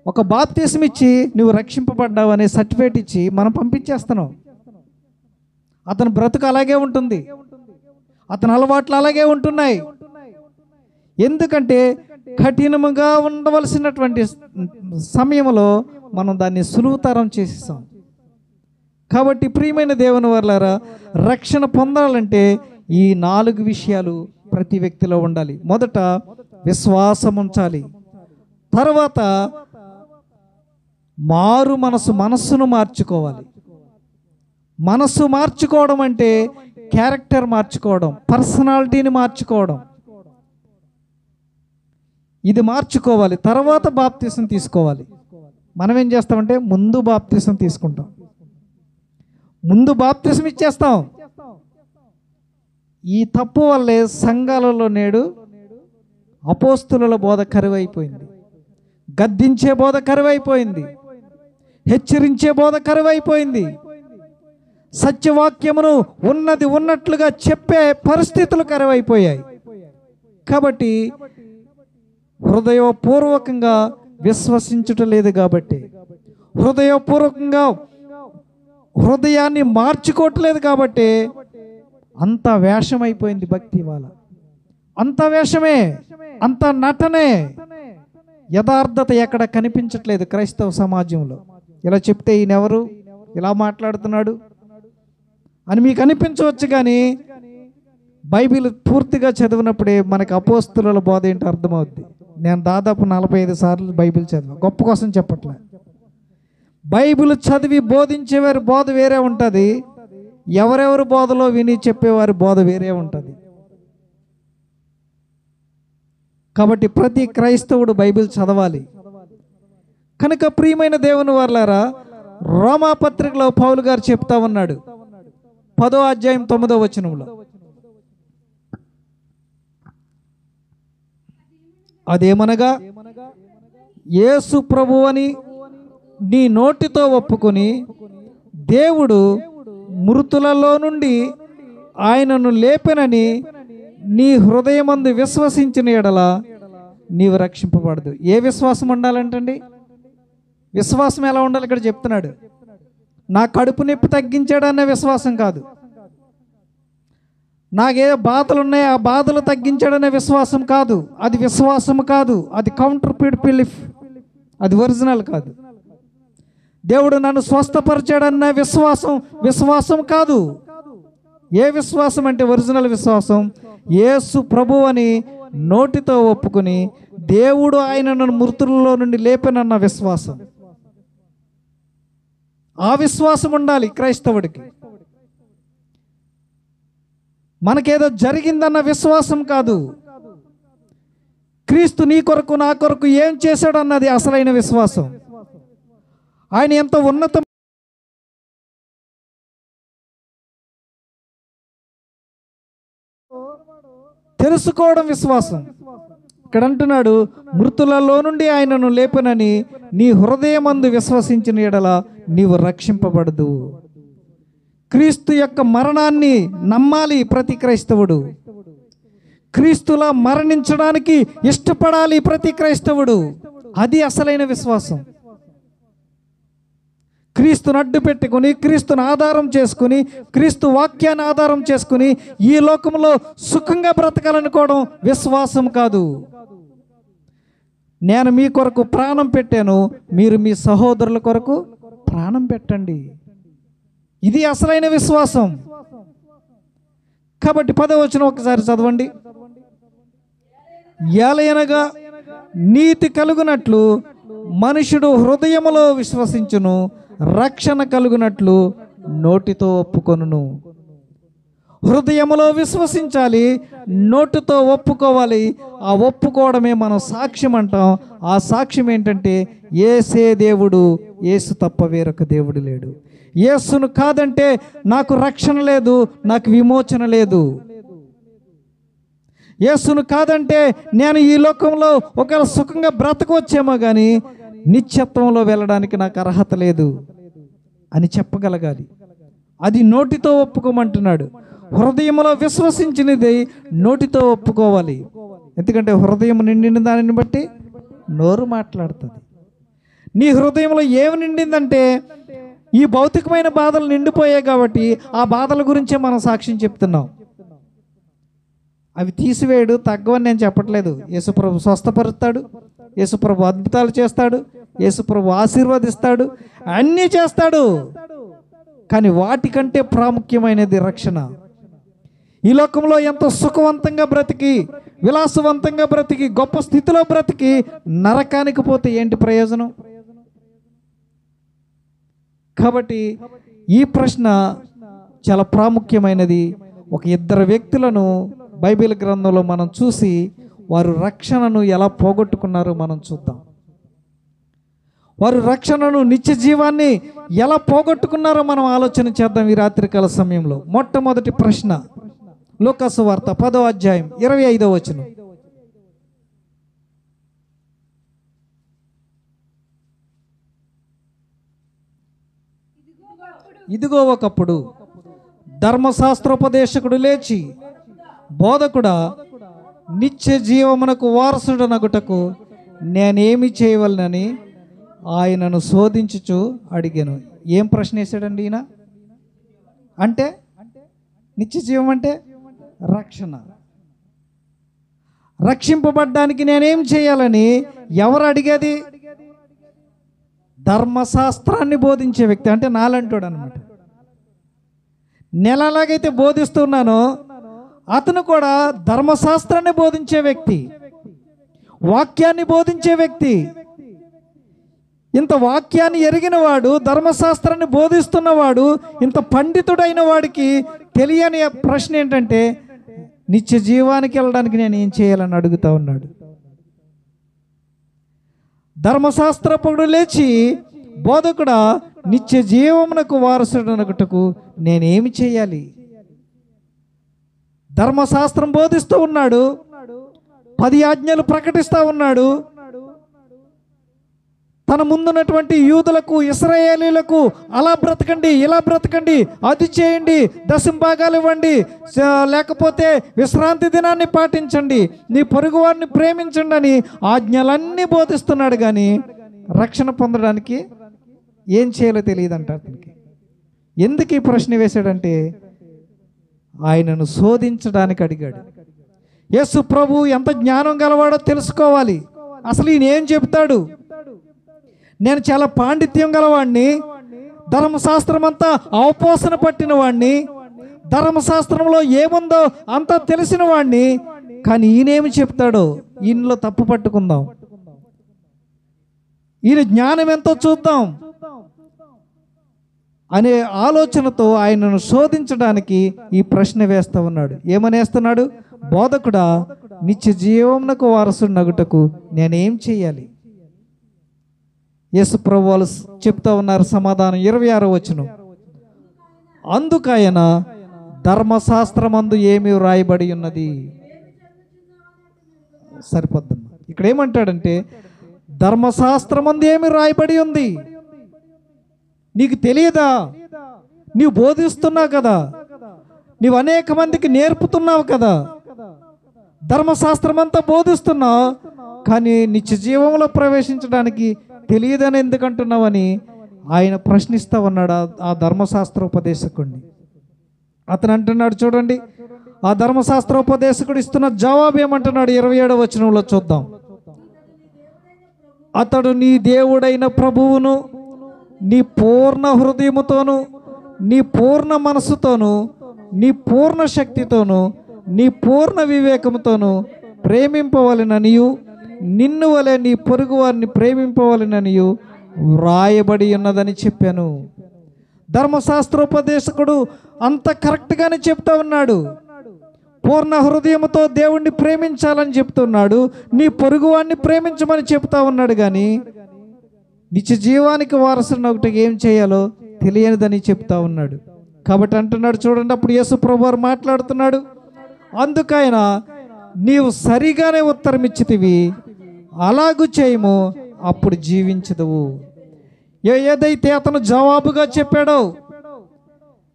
S1: ఒక బాప్తిసం ఇచ్చి నువ్వు రక్షింపబడ్డావు అనే సర్టిఫికేట్ ఇచ్చి మనం పంపించేస్తున్నాం. అతని బ్రతుకు అలాగే ఉంటుంది, అతని అలవాట్లు అలాగే ఉంటున్నాయి. ఎందుకంటే కఠినముగా ఉండవలసినటువంటి సమయంలో మనం దాన్ని సులువుతరం చేసేసాం. కాబట్టి ప్రియమైన దేవుని వర్లారా, రక్షణ పొందాలంటే ఈ 4 విషయాలు ప్రతి వ్యక్తిలో ఉండాలి. మొదట విశ్వాసం ఉంచాలి. తర్వాత మారు మనస్సును మార్చుకోవాలి. మనస్సు మార్చుకోవడం అంటే క్యారెక్టర్ మార్చుకోవడం, పర్సనాలిటీని మార్చుకోవడం. ఇది మార్చుకోవాలి. తర్వాత బాప్తిసం తీసుకోవాలి. మనం ఏం చేస్తామంటే ముందు బాప్తిసం తీసుకుంటాం, ముందు బాప్తిసం ఇచ్చేస్తాం. ఈ తప్పు వల్లే సంఘాలలో నేడు అపోస్తుల బోధ కరువైపోయింది, గద్దించే బోధ కరువైపోయింది, హెచ్చరించే బోధ కరువైపోయింది, సత్యవాక్యమును ఉన్నది ఉన్నట్లుగా చెప్పే పరిస్థితులు కరువైపోయాయి. కాబట్టి హృదయపూర్వకంగా విశ్వసించుటలేదు, కాబట్టి హృదయపూర్వకంగా హృదయాన్ని మార్చుకోవట్లేదు, కాబట్టి అంత వేషమైపోయింది భక్తి. వాళ్ళ అంత వేషమే, అంత నటనే, యథార్థత ఎక్కడ కనిపించట్లేదు క్రైస్తవ సమాజంలో. ఇలా చెప్తే ఈయనెవరు, ఇలా మాట్లాడుతున్నాడు అని మీకు అనిపించవచ్చు, కానీ బైబిల్ పూర్తిగా చదివినప్పుడే మనకు అపోస్తుల బోధ ఏంటో అర్థమవుద్ది. నేను దాదాపు 45 సార్లు బైబిల్ చదివా, గొప్ప కోసం చెప్పట్లే. బైబిల్ చదివి బోధించేవారి బోధ వేరే ఉంటుంది, ఎవరెవరి బోధలో విని చెప్పేవారి బోధ వేరే ఉంటుంది. కాబట్టి ప్రతి క్రైస్తవుడు బైబిల్ చదవాలి. కనుక ప్రియమైన దేవుని వారలారా, రోమా పత్రికలో పౌలు గారు చెప్తా ఉన్నాడు 10వ అధ్యాయం 9వ వచనంలో, అదేమనగా యేసు ప్రభువని నీ నోటితో ఒప్పుకొని దేవుడు మృతులలో నుండి ఆయనను లేపెనని నీ హృదయమందు విశ్వసించిన ఎడల నీవు రక్షింపబడదు. ఏ విశ్వాసం ఉండాలంటండి? విశ్వాసం ఎలా ఉండాలి ఇక్కడ చెప్తున్నాడు. నా కడుపు నొప్పి తగ్గించాడన్న విశ్వాసం కాదు, నాకే బాధలు ఉన్నాయి ఆ బాధలు తగ్గించాడనే విశ్వాసం కాదు. అది విశ్వాసం కాదు, అది కౌంటర్ బిలీఫ్, అది ఒరిజినల్ కాదు. దేవుడు నన్ను స్వస్థపరిచాడన్న విశ్వాసం కాదు. ఏ విశ్వాసం అంటే ఒరిజినల్ విశ్వాసం, యేసు ప్రభువు అని నోటితో ఒప్పుకొని దేవుడు ఆయనను మృతులలో నుండి లేపెనన్న విశ్వాసం. ఆ విశ్వాసం ఉండాలి క్రైస్తవుడికి. మనకేదో జరిగిందన్న విశ్వాసం కాదు, క్రీస్తు నీ కొరకు నా కొరకు ఏం చేశాడన్నది అసలైన విశ్వాసం. ఆయన ఎంత ఉన్నత తెలుసుకోవడం విశ్వాసం. ఇక్కడ అంటున్నాడు, మృతులలో నుండి ఆయనను లేపనని నీ హృదయమందు విశ్వసించిన ఎడల నీవు రక్షింపబడదు. క్రీస్తు యొక్క మరణాన్ని నమ్మాలి ప్రతి క్రైస్తవుడు. క్రీస్తులా మరణించడానికి ఇష్టపడాలి ప్రతి క్రైస్తవుడు. అది అసలైన విశ్వాసం. క్రీస్తును అడ్డు పెట్టుకుని, క్రీస్తును ఆధారం చేసుకుని, క్రీస్తు వాక్యాన్ని ఆధారం చేసుకుని ఈ లోకంలో సుఖంగా బ్రతకాలనుకోవడం విశ్వాసం కాదు. నేను మీ కొరకు ప్రాణం పెట్టాను, మీరు మీ సహోదరుల కొరకు ప్రాణం పెట్టండి. ఇది అసలైన విశ్వాసం. కాబట్టి 10వ వచనం ఒకసారి చదవండి. ఏలయనగా నీతి కలుగునట్లు మనుషుడు హృదయములో విశ్వసించును, రక్షణ కలుగునట్లు నోటితో ఒప్పుకొనును. హృదయములో విశ్వసించాలి, నోటితో ఒప్పుకోవాలి. ఆ ఒప్పుకోవడమే మనం సాక్ష్యం అంటాం. ఆ సాక్ష్యం ఏంటంటే యేసే దేవుడు, యేసు తప్ప వేరొక దేవుడు లేడు. యేసును కాదంటే నాకు రక్షణ లేదు, నాకు విమోచన లేదు. యేసును కాదంటే నేను ఈ లోకంలో ఒకవేళ సుఖంగా బ్రతకొచ్చేమో కానీ నిత్యత్వంలో వెళ్ళడానికి నాకు అర్హత లేదు అని చెప్పగలగాలి. అది నోటితో ఒప్పుకోమంటున్నాడు. హృదయంలో విశ్వసించినది నోటితో ఒప్పుకోవాలి. ఎందుకంటే హృదయం నిండిన దానిని బట్టి నోరు మాట్లాడుతుంది. నీ హృదయంలో ఏమి నిండిందంటే ఈ భౌతికమైన బాధలు నిండిపోయాయి కాబట్టి ఆ బాధల గురించే మనం సాక్ష్యం చెప్తున్నాం. అవి తీసివేయడు, తగ్గవని నేను చెప్పట్లేదు. యేసుప్రభు స్వస్థపరుస్తాడు, యేసుప్రభు అద్భుతాలు చేస్తాడు, యేసుప్రభు ఆశీర్వదిస్తాడు, అన్నీ చేస్తాడు. కానీ వాటికంటే ప్రాముఖ్యమైనది రక్షణ. ఈ లోకంలో ఎంతో సుఖవంతంగా బ్రతికి, విలాసవంతంగా బ్రతికి, గొప్ప స్థితిలో బ్రతికి నరకానికి పోతే ఏంటి ప్రయోజనం? కాబట్టి ఈ ప్రశ్న చాలా ప్రాముఖ్యమైనది. ఒక ఇద్దరు వ్యక్తులను బైబిల్ గ్రంథంలో మనం చూసి వారు రక్షణను ఎలా పోగొట్టుకున్నారో మనం చూద్దాం. వారు రక్షణను, నిత్య జీవాన్ని ఎలా పోగొట్టుకున్నారో మనం ఆలోచన చేద్దాం ఈ రాత్రికాల సమయంలో. మొట్టమొదటి ప్రశ్న, లూకాసు వార్త 10వ అధ్యాయం 25వ వచనం. ఇదిగో ఒకప్పుడు ధర్మశాస్త్రోపదేశకుడు లేచి, బోధకుడా, నిత్య జీవమునకు వారసుడనగుటకు నేనేమి చేయవలనని ఆయనను శోధించుచు అడిగాను. ఏం ప్రశ్న వేశాడండి ఈయన? అంటే నిత్య జీవం అంటే రక్షణ. రక్షింపబడ్డానికి నేనేం చేయాలని ఎవరు అడిగేది? ధర్మశాస్త్రాన్ని బోధించే వ్యక్తి, అంటే నాలంటోడు అనమాట. నెలలాగైతే బోధిస్తున్నానో అతను కూడా ధర్మశాస్త్రాన్ని బోధించే వ్యక్తి, వాక్యాన్ని బోధించే వ్యక్తి. ఇంత వాక్యాన్ని ఎరిగిన వాడు, ధర్మశాస్త్రాన్ని బోధిస్తున్నవాడు, ఇంత పండితుడైన వాడికి తెలియని ప్రశ్న ఏంటంటే నిత్య జీవానికి వెళ్ళడానికి నేను ఏం చేయాలని అడుగుతా ఉన్నాడు. ధర్మశాస్త్రపుడు లేచి, బోధకుడా, నిత్య జీవమునకు వారసుడనగుటకు నేనేమి చేయాలి? ధర్మశాస్త్రం బోధిస్తూ ఉన్నాడు, 10 ఆజ్ఞలు ప్రకటిస్తూ ఉన్నాడు. తన ముందున్నటువంటి యూదులకు, ఇశ్రాయేలీలకు అలా బ్రతకండి, ఇలా బ్రతకండి, అది చేయండి, దశంభాగాలు ఇవ్వండి, లేకపోతే విశ్రాంతి దినాన్ని పాటించండి, నీ పొరుగు వారిని ప్రేమించండి అని ఆజ్ఞలన్నీ బోధిస్తున్నాడు. కానీ రక్షణ పొందడానికి ఏం చేయాలో తెలియదంట అతనికి. ఎందుకు ఈ ప్రశ్న వేశాడంటే ఆయనను శోధించడానికి అడిగాడు. యేసు ప్రభు ఎంత జ్ఞానం గలవాడో తెలుసుకోవాలి. అసలు ఈయన ఏం చెప్తాడు? నేను చాలా పాండిత్యం గలవాడిని, ధర్మశాస్త్రం అంతా అవపోసన పట్టిన వాడిని, ధర్మశాస్త్రంలో ఏముందో అంతా తెలిసిన వాడిని, కానీ ఈయనేమి చెప్తాడో ఈయనలో తప్పు పట్టుకుందాం, ఈయన జ్ఞానం ఎంతో చూద్దాం అనే ఆలోచనతో ఆయనను శోధించడానికి ఈ ప్రశ్న వేస్తూ ఉన్నాడు. ఏమని వేస్తున్నాడు? బోధకుడా, నిత్య జీవమునకు వారసుడనగుటకు నేనేం చేయాలి? యేసు ప్రభు వాళ్ళు చెప్తా ఉన్నారు సమాధానం. 26వ వచనం. అందుకైన ధర్మశాస్త్రమందు ఏమి వ్రాయబడి ఉన్నది? సరిపోద్దమ్మా. ఇక్కడ ఏమంటాడంటే ధర్మశాస్త్రమందు ఏమి రాయబడి ఉంది? నీకు తెలియదా? నీవు బోధిస్తున్నావు కదా, నీవు అనేక మందికి నేర్పుతున్నావు కదా, ధర్మశాస్త్రం అంతా బోధిస్తున్నావు, కానీ నిత్య జీవంలో ప్రవేశించడానికి తెలియదని ఎందుకంటున్నావని ఆయన ప్రశ్నిస్తా ఉన్నాడు ఆ ధర్మశాస్త్రోపదేశకుడిని. అతను అంటున్నాడు, చూడండి ఆ ధర్మశాస్త్రోపదేశకుడు ఇస్తున్న జవాబు ఏమంటున్నాడు? 27వ వచనంలో చూద్దాం. అతడు నీ దేవుడైన ప్రభువును నీ పూర్ణ హృదయముతోను, నీ పూర్ణ మనస్సుతోను, నీ పూర్ణ శక్తితోను, నీ పూర్ణ వివేకముతోను ప్రేమింపవలెననియు, నిన్ను వలె నీ పొరుగు వారిని ప్రేమింపవలెననియు వ్రాయబడి ఉన్నదని చెప్పాను. ధర్మశాస్త్రోపదేశకుడు అంత కరెక్ట్గానే చెప్తా ఉన్నాడు. పూర్ణ హృదయముతో దేవుణ్ణి ప్రేమించాలని చెప్తున్నాడు, నీ పొరుగు వారిని ప్రేమించమని చెప్తా ఉన్నాడు. కానీ నిత్య జీవానికి వారసుని ఒకటి ఏం చేయాలో తెలియనిదని చెప్తా ఉన్నాడు. కాబట్టి అంటున్నాడు, చూడండి, అప్పుడు యేసు ప్రభువు వారు మాట్లాడుతున్నాడు. అందుకైన నీవు సరిగానే ఉత్తరం ఇచ్చితివి, అలాగూ చేయము, అప్పుడు జీవించదువు. ఏదైతే అతను జవాబుగా చెప్పాడో,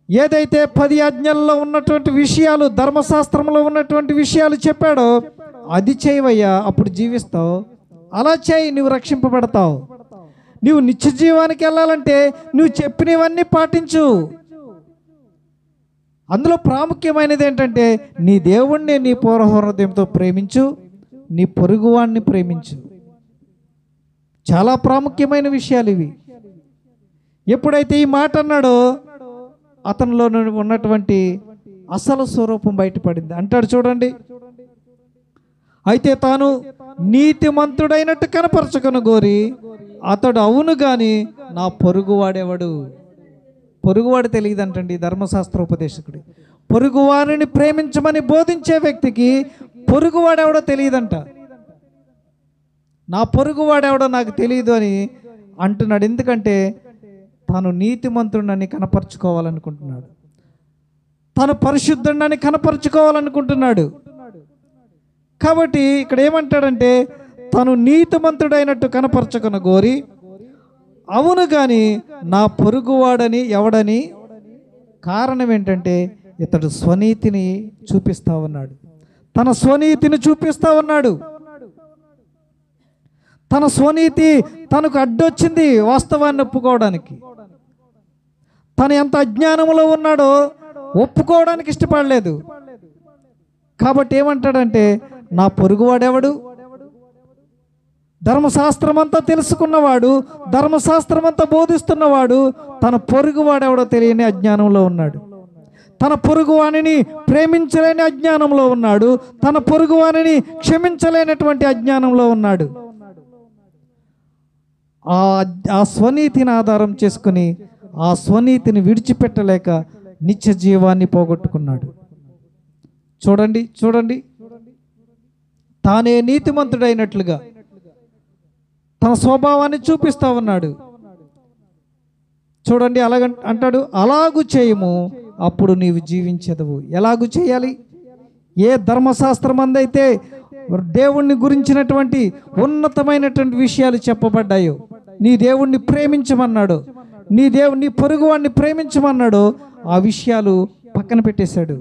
S1: ఏదైతే 10 ఆజ్ఞల్లో ఉన్నటువంటి విషయాలు, ధర్మశాస్త్రంలో ఉన్నటువంటి విషయాలు చెప్పాడో, అది చేయవయ్యా, అప్పుడు జీవిస్తావు. అలా చేయి, నువ్వు రక్షింపబడతావు. నువ్వు నిత్య జీవానికి వెళ్ళాలంటే నువ్వు చెప్పినవన్నీ పాటించు. అందులో ప్రాముఖ్యమైనది ఏంటంటే నీ దేవుణ్ణి నీ పూర్ణ హృదయంతో ప్రేమించు, నీ పొరుగువాణ్ణి ప్రేమించు. చాలా ప్రాముఖ్యమైన విషయాలు ఇవి. ఎప్పుడైతే ఈ మాట అన్నాడో అతనిలో ఉన్నటువంటి అసలు స్వరూపం బయటపడింది. అంటాడు చూడండి, అయితే తాను నీతిమంతుడైనట్టు కనపరచుకుని గోరి అతడు అవును గాని నా పొరుగువాడెవడు. పొరుగువాడు తెలియదంటండి ధర్మశాస్త్ర ఉపదేశకుడు. పొరుగువారిని ప్రేమించమని బోధించే వ్యక్తికి పొరుగువాడెవడో తెలియదంట. నా పొరుగువాడెవడో నాకు తెలియదు అని అంటున్నాడు. ఎందుకంటే తాను నీతిమంతుడని కనపరుచుకోవాలనుకుంటున్నాడు, తను పరిశుద్ధుడని కనపరుచుకోవాలనుకుంటున్నాడు. కాబట్టి ఇక్కడ ఏమంటాడంటే తను నీతిమంతుడైనట్టు కనపరచుకుని గోరి అవును కానీ నా పొరుగువాడని ఎవడని. కారణం ఏంటంటే ఇతడు స్వనీతిని చూపిస్తా ఉన్నాడు, తన స్వనీతిని చూపిస్తా ఉన్నాడు. తన స్వనీతి తనకు అడ్డొచ్చింది వాస్తవాన్ని ఒప్పుకోవడానికి. తను ఎంత అజ్ఞానంలో ఉన్నాడో ఒప్పుకోవడానికి ఇష్టపడలేదు. కాబట్టి ఏమంటాడంటే నా పొరుగువాడెవడు. ధర్మశాస్త్రమంతా తెలుసుకున్నవాడు, ధర్మశాస్త్రమంతా బోధిస్తున్నవాడు తన పొరుగువాడెవడో తెలియని అజ్ఞానంలో ఉన్నాడు. తన పొరుగువానిని ప్రేమించలేని అజ్ఞానంలో ఉన్నాడు, తన పొరుగువానిని క్షమించలేనటువంటి అజ్ఞానంలో ఉన్నాడు. ఆ స్వనీతిని ఆధారం చేసుకుని ఆ స్వనీతిని విడిచిపెట్టలేక నిత్య జీవాన్ని పోగొట్టుకున్నాడు. చూడండి చూడండి, తానే నీతిమంతుడైనట్లుగా తన స్వభావాన్ని చూపిస్తా ఉన్నాడు. చూడండి, అంటాడు అలాగు చేయము అప్పుడు నీవు జీవించదవు. ఎలాగూ చేయాలి? ఏ ధర్మశాస్త్రం అందైతే దేవుణ్ణి గురించినటువంటి ఉన్నతమైనటువంటి విషయాలు చెప్పబడ్డాయో, నీ దేవుణ్ణి ప్రేమించమన్నాడు, నీ పొరుగువాడిని ప్రేమించమన్నాడు, ఆ విషయాలు పక్కన పెట్టేశాడు.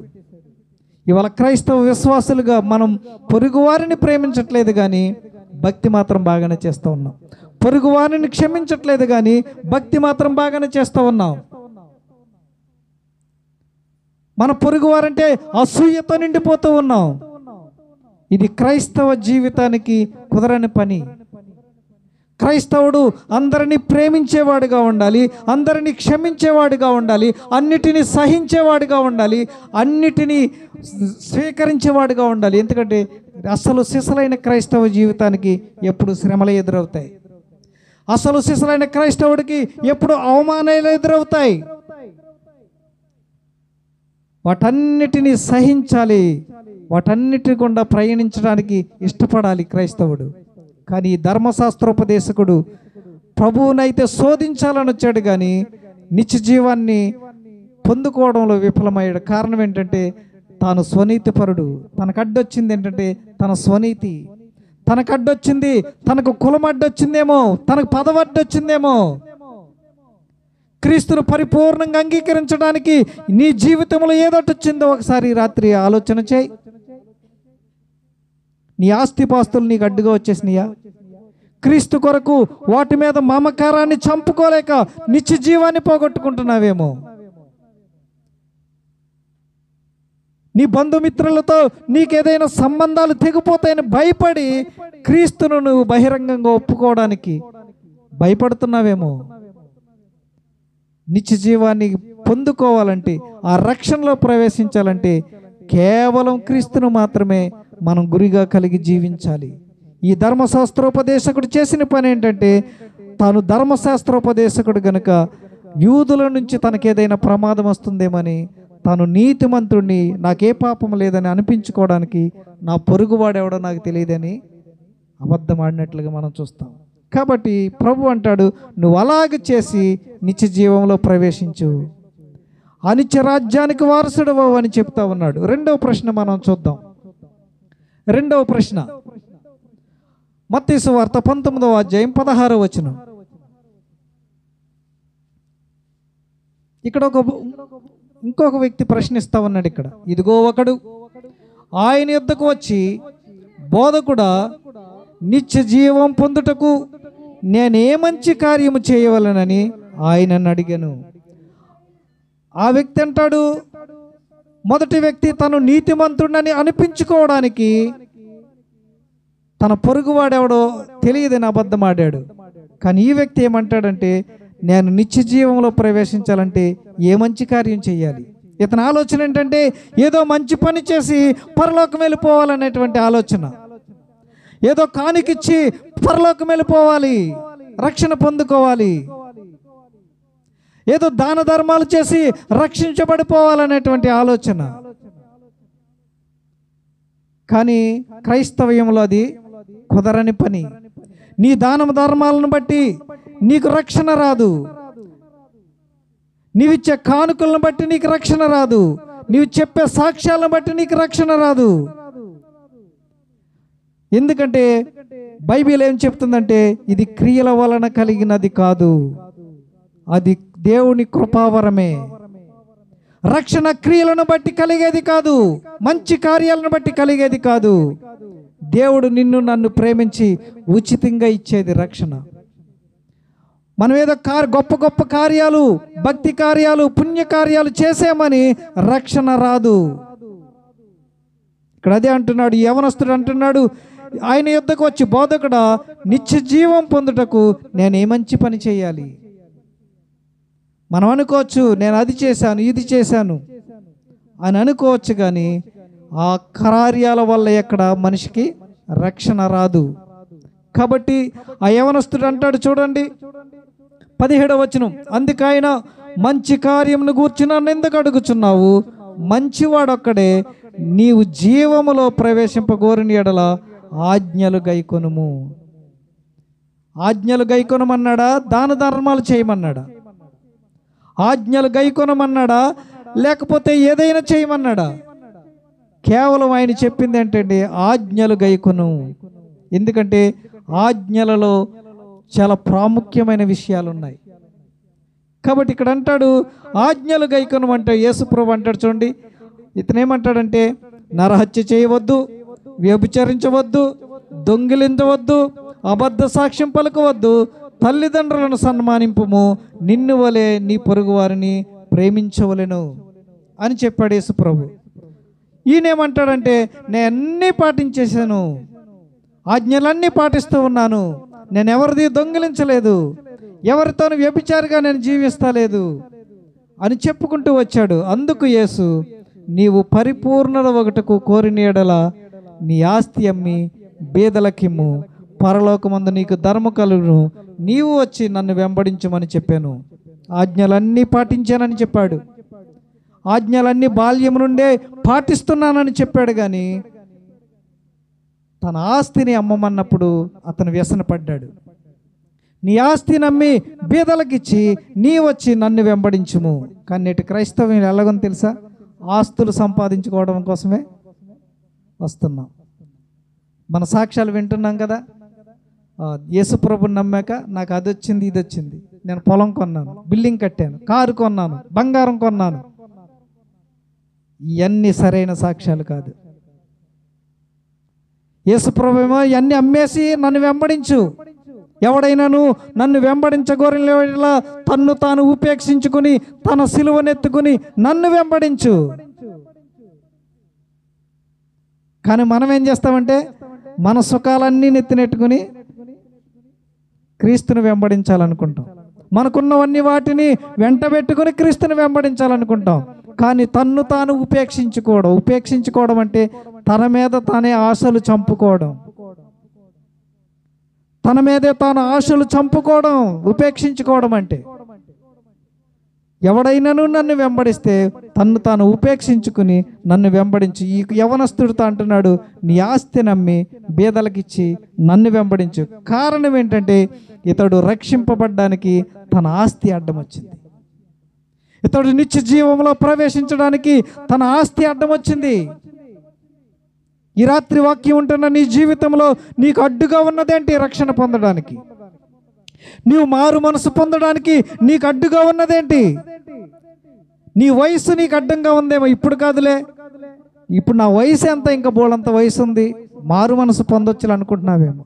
S1: ఇవాళ క్రైస్తవ విశ్వాసులుగా మనం పొరుగువారిని ప్రేమించట్లేదు కానీ భక్తి మాత్రం బాగానే చేస్తూ ఉన్నాం. పొరుగువారిని క్షమించట్లేదు కానీ భక్తి మాత్రం బాగానే చేస్తూ ఉన్నాం. మన పొరుగువారంటే అసూయతో నిండిపోతూ ఉన్నాం. ఇది క్రైస్తవ జీవితానికి కుదరని పని. క్రైస్తవుడు అందరినీ ప్రేమించేవాడుగా ఉండాలి, అందరినీ క్షమించేవాడుగా ఉండాలి, అన్నిటినీ సహించేవాడుగా ఉండాలి, అన్నిటినీ స్వీకరించేవాడుగా ఉండాలి. ఎందుకంటే అసలు సిసలైన క్రైస్తవ జీవితానికి ఎప్పుడు శ్రమలు ఎదురవుతాయి. అసలు సిసలైన క్రైస్తవుడికి ఎప్పుడు అవమానాలు ఎదురవుతాయి. వాటన్నిటినీ సహించాలి, వాటన్నిటి గుండా ప్రయాణించడానికి ఇష్టపడాలి క్రైస్తవుడు. కానీ ధర్మశాస్త్రోపదేశకుడు ప్రభువునైతే శోధించాలని వచ్చాడు కానీ నిత్య జీవాన్ని పొందుకోవడంలో విఫలమయ్యాడు. కారణం ఏంటంటే తాను స్వనీతిపరుడు. తనకు అడ్డొచ్చింది ఏంటంటే తన స్వనీతి. తనకు అడ్డొచ్చింది, తనకు కులం అడ్డొచ్చిందేమో, తనకు పదవి అడ్డొచ్చిందేమో. క్రీస్తును పరిపూర్ణంగా అంగీకరించడానికి నీ జీవితంలో ఏదొట్టొచ్చిందో ఒకసారి రాత్రి ఆలోచన చేయి. నీ ఆస్తిపాస్తులు నీకు అడ్డుగా వచ్చేసినాయా? క్రీస్తు కొరకు వాటి మీద మమకారాన్ని చంపుకోలేక నిత్య జీవాన్ని పోగొట్టుకుంటున్నావేమో. నీ బంధుమిత్రులతో నీకేదైనా సంబంధాలు తెగిపోతాయని భయపడి క్రీస్తును నువ్వు బహిరంగంగా ఒప్పుకోవడానికి భయపడుతున్నావేమో. నిత్య జీవాన్ని పొందుకోవాలంటే, ఆ రక్షణలో ప్రవేశించాలంటే కేవలం క్రీస్తును మాత్రమే మనం గురిగా కలిగి జీవించాలి. ఈ ధర్మశాస్త్రోపదేశకుడు చేసిన పని ఏంటంటే తాను ధర్మశాస్త్రోపదేశకుడు గనుక యూదుల నుంచి తనకేదైనా ప్రమాదం వస్తుందేమని తాను నీతిమంతుడిని, నాకే పాపం లేదని అనిపించుకోవడానికి నా పొరుగువాడెవడో నాకు తెలియదని అబద్ధం ఆడినట్లుగా మనం చూస్తాం. కాబట్టి ప్రభు అంటాడు, నువ్వు అలాగ చేసి నిత్య జీవంలో ప్రవేశించు, అనిత్య రాజ్యానికి వారసుడవు అని చెప్తా ఉన్నాడు. రెండవ ప్రశ్న మనం చూద్దాం. రెండవ ప్రశ్న మత్తయి సువార్త 19వ అధ్యాయం 16వ వచనం. ఇక్కడ ఇంకొక వ్యక్తి ప్రశ్నిస్తా ఉన్నాడు. ఇక్కడ ఇదిగో ఒకడు ఆయన యొద్దకు వచ్చి, బోధకుడా, నిత్య జీవం పొందుటకు నేనే మంచి కార్యము చేయవలనని ఆయనను అడిగాను. ఆ వ్యక్తి అంటాడు, మొదటి వ్యక్తి తను నీతిమంతుడని అనిపించుకోవడానికి తన పొరుగువాడెవడో తెలియదని అబద్ధం ఆడాడు. కానీ ఈ వ్యక్తి ఏమంటాడంటే, నేను నిత్య జీవంలో ప్రవేశించాలంటే ఏ మంచి కార్యం చేయాలి? ఇతని ఆలోచన ఏంటంటే ఏదో మంచి పని చేసి పరలోకం వెళ్ళిపోవాలనేటువంటి ఆలోచన. ఏదో కానుకిచ్చి పరలోకం వెళ్ళిపోవాలి, రక్షణ పొందుకోవాలి, ఏదో దాన ధర్మాలు చేసి రక్షించబడిపోవాలనేటువంటి ఆలోచన. కానీ క్రైస్తవ్యంలో అది కుదరని పని. నీ దాన ధర్మాలను బట్టి నీకు రక్షణ రాదు, నీవిచ్చే కానుకలను బట్టి నీకు రక్షణ రాదు, నీవు చెప్పే సాక్ష్యాలను బట్టి నీకు రక్షణ రాదు. ఎందుకంటే బైబిల్ ఏం చెప్తుందంటే ఇది క్రియల వలన కలిగినది కాదు, అది దేవుని కృపావరమే. రక్షణ క్రియలను బట్టి కలిగేది కాదు, మంచి కార్యాలను బట్టి కలిగేది కాదు. దేవుడు నిన్ను నన్ను ప్రేమించి ఉచితంగా ఇచ్చేది రక్షణ. మనం ఏదో గొప్ప గొప్ప కార్యాలు, భక్తి కార్యాలు, పుణ్య కార్యాలు చేసామని రక్షణ రాదు. ఇక్కడ అదే అంటున్నాడు యవనస్తుడు, అంటున్నాడు ఆయన యుద్ధకు వచ్చి, బోధకుడా నిత్య జీవం పొందుటకు నేను ఏ మంచి పని చేయాలి? మనం అనుకోవచ్చు నేను అది చేశాను ఇది చేశాను అని అనుకోవచ్చు, కానీ ఆ కార్యాల వల్ల ఎక్కడ మనిషికి రక్షణ రాదు. కాబట్టి ఆ యవనస్తుడు అంటాడు, చూడండి 17వ వచనం, అందుకైనా మంచి కార్యమును గూర్చి నన్ను ఎందుకు అడుగుచున్నావు? మంచివాడొక్కడే, నీవు జీవములో ప్రవేశింపగోరిన ఎడల ఆజ్ఞలు గైకొనుము. ఆజ్ఞలు గైకొనమన్నాడా, దాన ధర్మాలు చేయమన్నాడా? ఆజ్ఞలు గైకొనమన్నాడా, లేకపోతే ఏదైనా చేయమన్నాడా? కేవలం ఆయన చెప్పింది ఏంటంటే ఆజ్ఞలు గైకొను. ఎందుకంటే ఆజ్ఞలలో చాలా ప్రాముఖ్యమైన విషయాలు ఉన్నాయి. కాబట్టి ఇక్కడ అంటాడు ఆజ్ఞలు గైకొను అంటే, యేసుప్రభు అంటాడు చూడండి, ఇతనేమంటాడంటే నరహత్య చేయవద్దు, వ్యభిచరించవద్దు, దొంగిలించవద్దు, అబద్ధ సాక్ష్యం పలుకవద్దు, తల్లిదండ్రులను సన్మానింపుము, నిన్ను వలె నీ పొరుగు వారిని ప్రేమించవలెను అని చెప్పాడు యేసుప్రభు. ఈయనేమంటాడంటే నేను అన్నీ పాటించేశాను, ఆజ్ఞలన్నీ పాటిస్తూ ఉన్నాను, నేను ఎవరిది దొంగిలించలేదు, ఎవరితోనూ వ్యభిచారిగా నేను జీవిస్తలేదు అని చెప్పుకుంటూ వచ్చాడు. అందుకు యేసు, నీవు పరిపూర్ణత ఒకటకు కోరిన ఎడల నీ ఆస్తి అమ్మి బీదలకిమ్ము, పరలోకమందు నీకు ధర్మ కలుగును, నీవు వచ్చి నన్ను వెంబడించమని చెప్పాను. ఆజ్ఞలన్నీ పాటించానని చెప్పాడు, ఆజ్ఞలన్నీ బాల్యం నుండే పాటిస్తున్నానని చెప్పాడు. కానీ తన ఆస్తిని అమ్మమన్నప్పుడు అతను వ్యసనపడ్డాడు. నీ ఆస్తిని అమ్మి బీదలకిచ్చి నీ వచ్చి నన్ను వెంబడించుము. కానీ నేటి క్రైస్తవం ఎలాగని తెలుసా? ఆస్తులు సంపాదించుకోవడం కోసమే వస్తున్నాం. మన సాక్ష్యాలు వింటున్నాం కదా, యేసుప్రభుని నమ్మాక నాకు అది వచ్చింది ఇది వచ్చింది, నేను పొలం కొన్నాను, బిల్డింగ్ కట్టాను, కారు కొన్నాను, బంగారం కొన్నాను. ఇవన్నీ సరైన సాక్ష్యాలు కాదు. యేసుప్రభు ఏమో ఇవన్నీ అమ్మేసి నన్ను వెంబడించు, ఎవడైనాను నన్ను వెంబడించగోరిన తన్ను తాను ఉపేక్షించుకుని తన సిలువనెత్తుకుని నన్ను వెంబడించు. కానీ మనం ఏం చేస్తామంటే మన సుఖాలన్నీ నెత్తినెట్టుకుని క్రీస్తుని వెంబడించాలనుకుంటాం, మనకున్నవన్నీ వాటిని వెంట పెట్టుకుని క్రీస్తుని వెంబడించాలనుకుంటాం. కానీ తన్ను తాను ఉపేక్షించుకోవడం అంటే తన మీద తానే ఆశలు చంపుకోవడం, తన మీదే తాను ఆశలు చంపుకోవడం ఉపేక్షించుకోవడం అంటే. ఎవడైనాను నన్ను వెంబడిస్తే తన్ను తాను ఉపేక్షించుకుని నన్ను వెంబడించు. ఈ యవనస్తుడితో అంటున్నాడు, నీ ఆస్తి నమ్మి బీదలకిచ్చి నన్ను వెంబడించు. కారణం ఏంటంటే ఇతడు రక్షింపబడ్డానికి తన ఆస్తి అడ్డం వచ్చింది, ఇతడు నిత్య జీవంలో ప్రవేశించడానికి తన ఆస్తి అడ్డం వచ్చింది. ఈ రాత్రి వాక్యం ఉంటున్న నీ జీవితంలో నీకు అడ్డుగా ఉన్నదేంటి? రక్షణ పొందడానికి, నీవు మారు మనసు పొందడానికి నీకు అడ్డుగా ఉన్నదేంటి? నీ వయసు నీకు అడ్డంగా ఉందేమో. ఇప్పుడు కాదులే, ఇప్పుడు నా వయసు ఎంత, ఇంకా బోళ్ళంత వయసు ఉంది, మారు మనసు పొందొచ్చు అనుకుంటున్నావేమో.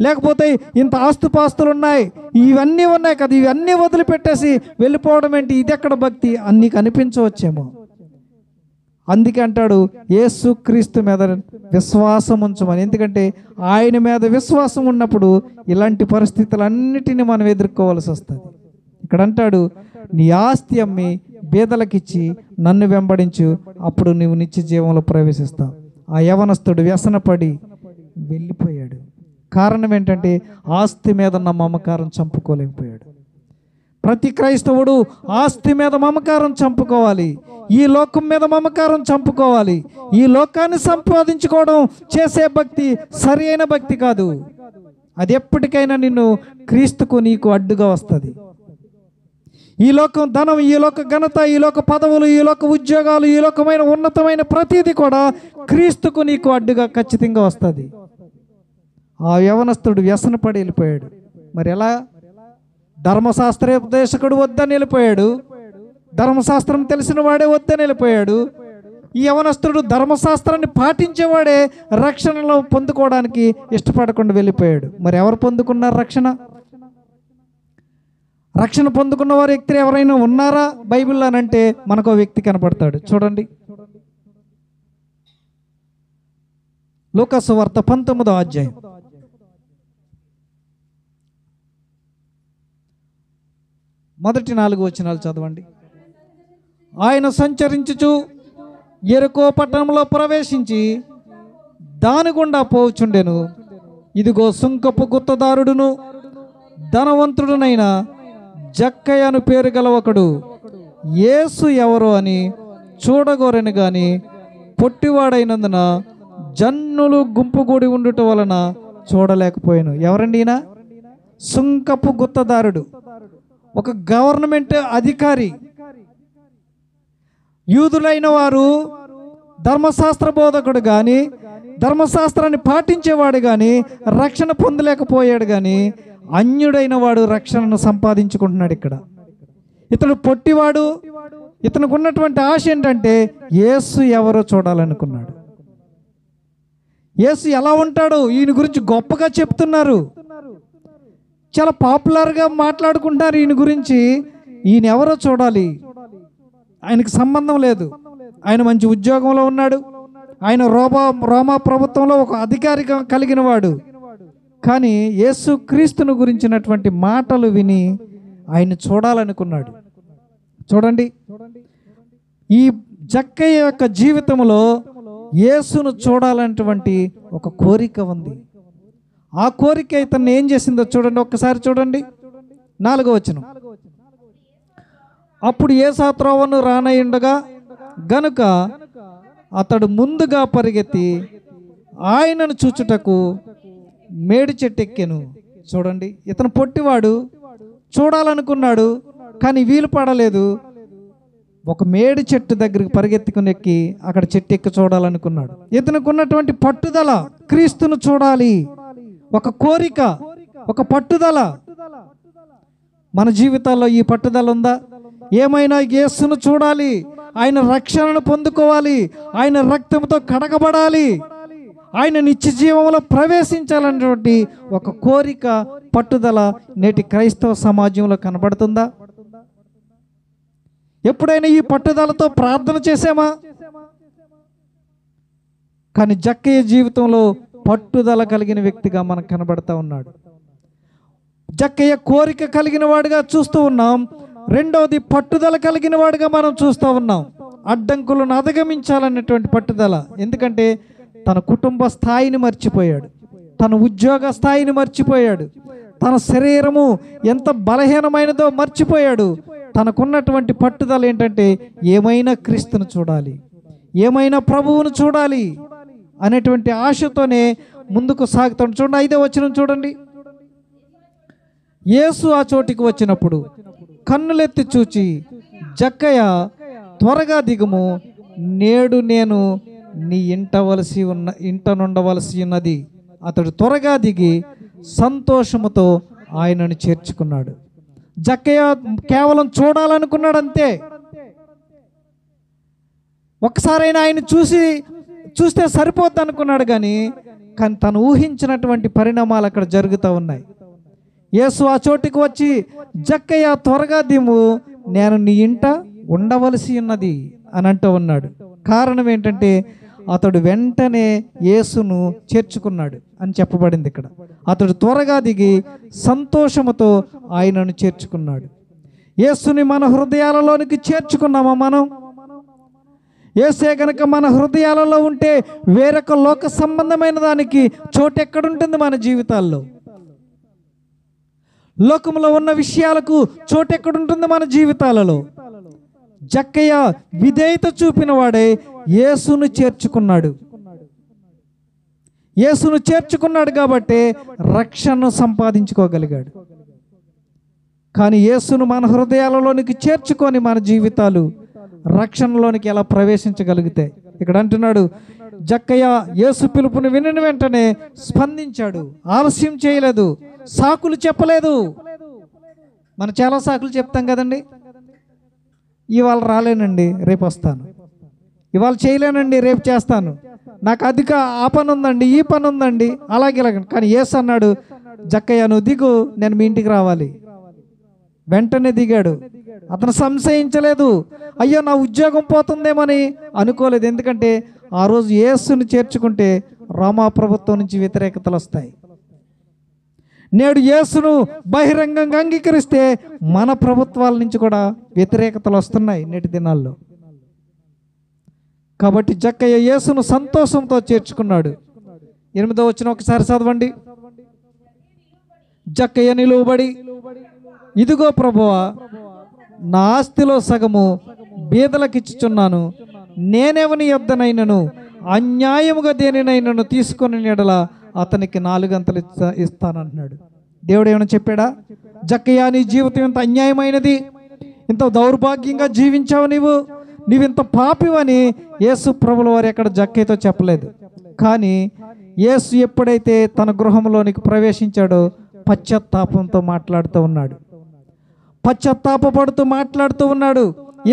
S1: లేకపోతే ఇంత ఆస్తుపాస్తులు ఉన్నాయి, ఇవన్నీ ఉన్నాయి కదా, ఇవన్నీ వదిలిపెట్టేసి వెళ్ళిపోవడం ఏంటి, ఇది ఎక్కడ భక్తి అని నీకు అనిపించవచ్చేమో. అందుకే అంటాడు యేసుక్రీస్తు మీద విశ్వాసం ఉంచమని. ఎందుకంటే ఆయన మీద విశ్వాసం ఉన్నప్పుడు ఇలాంటి పరిస్థితులన్నిటిని మనం ఎదుర్కోవాల్సి వస్తుంది. ఇక్కడ అంటాడు నీ ఆస్తి అమ్మి బీదలకిచ్చి నన్ను వెంబడించు, అప్పుడు నీవు నిత్య జీవంలో ప్రవేశిస్తావు. ఆ యవనస్తుడు వ్యసనపడి వెళ్ళిపోయాడు. కారణం ఏంటంటే ఆస్తి మీద ఉన్న మమకారం చంపుకోలేకపోయాడు. ప్రతి క్రైస్తవుడు ఆస్తి మీద మమకారం చంపుకోవాలి, ఈ లోకం మీద మమకారం చంపుకోవాలి. ఈ లోకాన్ని సంపాదించుకోవడం చేసే భక్తి సరి అయిన భక్తి కాదు. అది ఎప్పటికైనా నిన్ను క్రీస్తుకు నీకు అడ్డుగా వస్తుంది. ఈ లోకం ధనం, ఈ లోక ఘనత, ఈ లోక పదవులు, ఈ లోక ఉద్యోగాలు, ఈ లోకమైన ఉన్నతమైన ప్రతిదీ కూడా క్రీస్తుకు నీకు అడ్డుగా ఖచ్చితంగా వస్తుంది. ఆ యవనస్తుడు వ్యసనపడి వెళ్ళిపోయాడు. మరి ఎలా? ధర్మశాస్త్రోపదేశకుడు వద్దని వెళ్ళిపోయాడు, ధర్మశాస్త్రం తెలిసిన వాడే వద్దని వెళ్ళిపోయాడు. ఈ యవనస్తుడు ధర్మశాస్త్రాన్ని పాటించేవాడే రక్షణలో పొందుకోవడానికి ఇష్టపడకుండా వెళ్ళిపోయాడు. మరి ఎవరు పొందుకున్నారు రక్షణ? రక్షణ పొందుకున్న వారు వ్యక్తులు ఎవరైనా ఉన్నారా బైబిల్లో అంటే మనకు వ్యక్తి కనపడతాడు. చూడండి, లూకా సువార్త 19వ అధ్యాయం మొదటి 4 వచనాలు చదవండి. ఆయన సంచరించుచు యెరికో పట్టణంలో ప్రవేశించి దాని గుండా పోవుచుండెను. ఇదిగో సుంకపు గుత్తదారుడును ధనవంతుడునైన జక్కయ్య అను పేరు గల ఒకడు యేసు ఎవరో అని చూడగోరని గాని పొట్టివాడైనందున జన్నులు గుంపుగూడి ఉండుట వలన చూడలేకపోయాను. ఎవరండి ఈయన? సుంకపు గుత్తదారుడు, ఒక గవర్నమెంట్ అధికారి. యూదులైన వారు ధర్మశాస్త్ర బోధకుడు కానీ, ధర్మశాస్త్రాన్ని పాటించేవాడు కానీ రక్షణ పొందలేకపోయాడు. కానీ అన్యుడైన వాడు రక్షణను సంపాదించుకుంటున్నాడు. ఇక్కడ ఇతడు పొట్టివాడు. ఇతనికి ఉన్నటువంటి ఆశ ఏంటంటే యేసు ఎవరో చూడాలనుకున్నాడు. యేసు ఎలా ఉంటాడు ఈయన గురించి గొప్పగా చెప్తున్నారు, చాలా పాపులర్గా మాట్లాడుకుంటున్నారు ఈయన గురించి. ఈయన ఎవరో చూడాలి. ఆయనకు సంబంధం లేదు, ఆయన మంచి ఉద్యోగంలో ఉన్నాడు, ఆయన రోమా ప్రభుత్వంలో ఒక అధికారిగా కలిగిన వాడు. కానీ యేసు క్రీస్తును గురించినటువంటి మాటలు విని ఆయన చూడాలనుకున్నాడు. చూడండి, ఈ జక్కయ్య యొక్క జీవితంలో యేసును చూడాలన్నటువంటి ఒక కోరిక ఉంది. ఆ కోరిక ఇతన్ని ఏం చేసిందో చూడండి, ఒక్కసారి చూడండి. 4వ వచనం. అప్పుడు యేసు త్రోవను రానయ్యుండగా గనుక అతడు ముందుగా పరిగెత్తి ఆయనను చూచుటకు మేడి చెట్టు ఎక్కెను. చూడండి, ఇతను పొట్టివాడు, చూడాలనుకున్నాడు కానీ వీలు పడలేదు. ఒక మేడి చెట్టు దగ్గరికి పరిగెత్తుకుని ఎక్కి అక్కడ చెట్టు ఎక్కి చూడాలనుకున్నాడు. ఇతనికి ఉన్నటువంటి పట్టుదల క్రీస్తును చూడాలి, ఒక కోరిక, ఒక పట్టుదల. మన జీవితాల్లో ఈ పట్టుదల ఉందా? ఏమైనా యేసును చూడాలి, ఆయన రక్షణను పొందుకోవాలి, ఆయన రక్తంతో కడగబడాలి, ఆయన నిత్య జీవంలో ప్రవేశించాలనేటువంటి ఒక కోరిక, పట్టుదల నేటి క్రైస్తవ సమాజంలో కనబడుతుందా? ఎప్పుడైనా ఈ పట్టుదలతో ప్రార్థన చేసామా? కానీ జక్కయ్య జీవితంలో పట్టుదల కలిగిన వ్యక్తిగా మనకు కనబడతా ఉన్నాడు. జక్కయ్య కోరిక కలిగిన వాడిగా చూస్తూ ఉన్నాం. రెండవది పట్టుదల కలిగిన వాడిగా మనం చూస్తూ ఉన్నాం. అడ్డంకులను అధిగమించాలనేటువంటి పట్టుదల. ఎందుకంటే తన కుటుంబ స్థాయిని మర్చిపోయాడు, తన ఉద్యోగ స్థాయిని మర్చిపోయాడు, తన శరీరము ఎంత బలహీనమైనదో మర్చిపోయాడు. తనకున్నటువంటి పట్టుదల ఏంటంటే ఏమైనా క్రీస్తును చూడాలి, ఏమైనా ప్రభువును చూడాలి అనేటువంటి ఆశతోనే ముందుకు సాగుతాడు. చూడండి, 5వ వచనం చూడండి. యేసు ఆ చోటికి వచ్చినప్పుడు కన్నులెత్తి చూచి, జక్కయ్య త్వరగా దిగుము, నేడు నేను నీ ఇంట నుండవలసి ఉన్నది. అతడు త్వరగా దిగి సంతోషముతో ఆయనను చేర్చుకున్నాడు. జక్కయ్య కేవలం చూడాలనుకున్నాడు అంతే. ఒక్కసారైనా ఆయన చూస్తే సరిపోద్ది అనుకున్నాడు. కానీ తను ఊహించినటువంటి పరిణామాలు అక్కడ జరుగుతూ ఉన్నాయి. యేసు ఆ చోటికి వచ్చి, జక్కయ్య త్వరగా దిము, నేను నీ ఇంట ఉండవలసి ఉన్నది అని అంటూ ఉన్నాడు. కారణం ఏంటంటే అతడు వెంటనే యేసును చేర్చుకున్నాడు అని చెప్పబడింది ఇక్కడ. అతడు త్వరగా దిగి సంతోషముతో ఆయనను చేర్చుకున్నాడు. యేసుని మన హృదయాలలోనికి చేర్చుకున్నామా మనం? యేసే గనక మన హృదయాలలో ఉంటే వేరొక లోక సంబంధమైన దానికి చోటు ఎక్కడుంటుంది మన జీవితాల్లో? లోకంలో ఉన్న విషయాలకు చోటు ఎక్కడుంటుంది మన జీవితాలలో? జక్కయ్య విధేయత చూపిన వాడే యేసును చేర్చుకున్నాడు. యేసును చేర్చుకున్నాడు కాబట్టి రక్షణను సంపాదించుకోగలిగాడు. కానీ యేసును మన హృదయాలలోనికి చేర్చుకొని మన జీవితాలు రక్షణలోనికి ఎలా ప్రవేశించగలుగుతాయి? ఇక్కడ అంటున్నాడు, జక్కయ్య యేసు పిలుపుని వినిన వెంటనే స్పందించాడు, ఆలస్యం చేయలేదు, సాకులు చెప్పలేదు. మనం చాలా సాకులు చెప్తాం కదండి. ఇవాళ రాలేనండి, రేపు వస్తాను. ఇవాళ చేయలేనండి, రేపు చేస్తాను. నాకు అధిక ఆ పని ఉందండి, ఈ పని ఉందండి, అలాగే ఇలాగ. కానీ యేసు అన్నాడు, జక్కయ్య నువ్వు దిగు, నేను మీ ఇంటికి రావాలి. వెంటనే దిగాడు. అతను సంశయించలేదు, అయ్యో నా ఉద్యోగం పోతుందేమని అనుకోలేదు. ఎందుకంటే ఆ రోజు యేసుని చేర్చుకుంటే రోమా ప్రభుత్వం నుంచి వ్యతిరేకతలు వస్తాయి. నేడు యేసును బహిరంగంగా అంగీకరిస్తే మన ప్రభుత్వాల నుంచి కూడా వ్యతిరేకతలు వస్తున్నాయి నేటి దినాల్లో. కాబట్టి జక్కయ్య యేసును సంతోషంతో చేర్చుకున్నాడు. 8వ వచనం ఒకసారి చదవండి. జక్కయ్య నిలువబడి, ఇదిగో ప్రభువా, నా ఆస్తిలో సగము బీదలకిచ్చుచున్నాను. నేనెవని యొద్దనైనను అన్యాయముగా దేనినైనను తీసుకొని ఎడల అతనికి 4 గంతలు ఇస్తానంటున్నాడు. దేవుడు ఏమైనా చెప్పాడా? జక్కయ్య నీ జీవితం ఇంత అన్యాయమైనది, ఇంత దౌర్భాగ్యంగా జీవించావు, నీవింత పాపివని యేసు ప్రభుల వారు ఎక్కడ జక్కయ్యతో చెప్పలేదు. కానీ యేసు ఎప్పుడైతే తన గృహంలోనికి ప్రవేశించాడో పశ్చాత్తాపంతో మాట్లాడుతూ ఉన్నాడు. పశ్చాత్తాపడుతూ మాట్లాడుతూ ఉన్నాడు.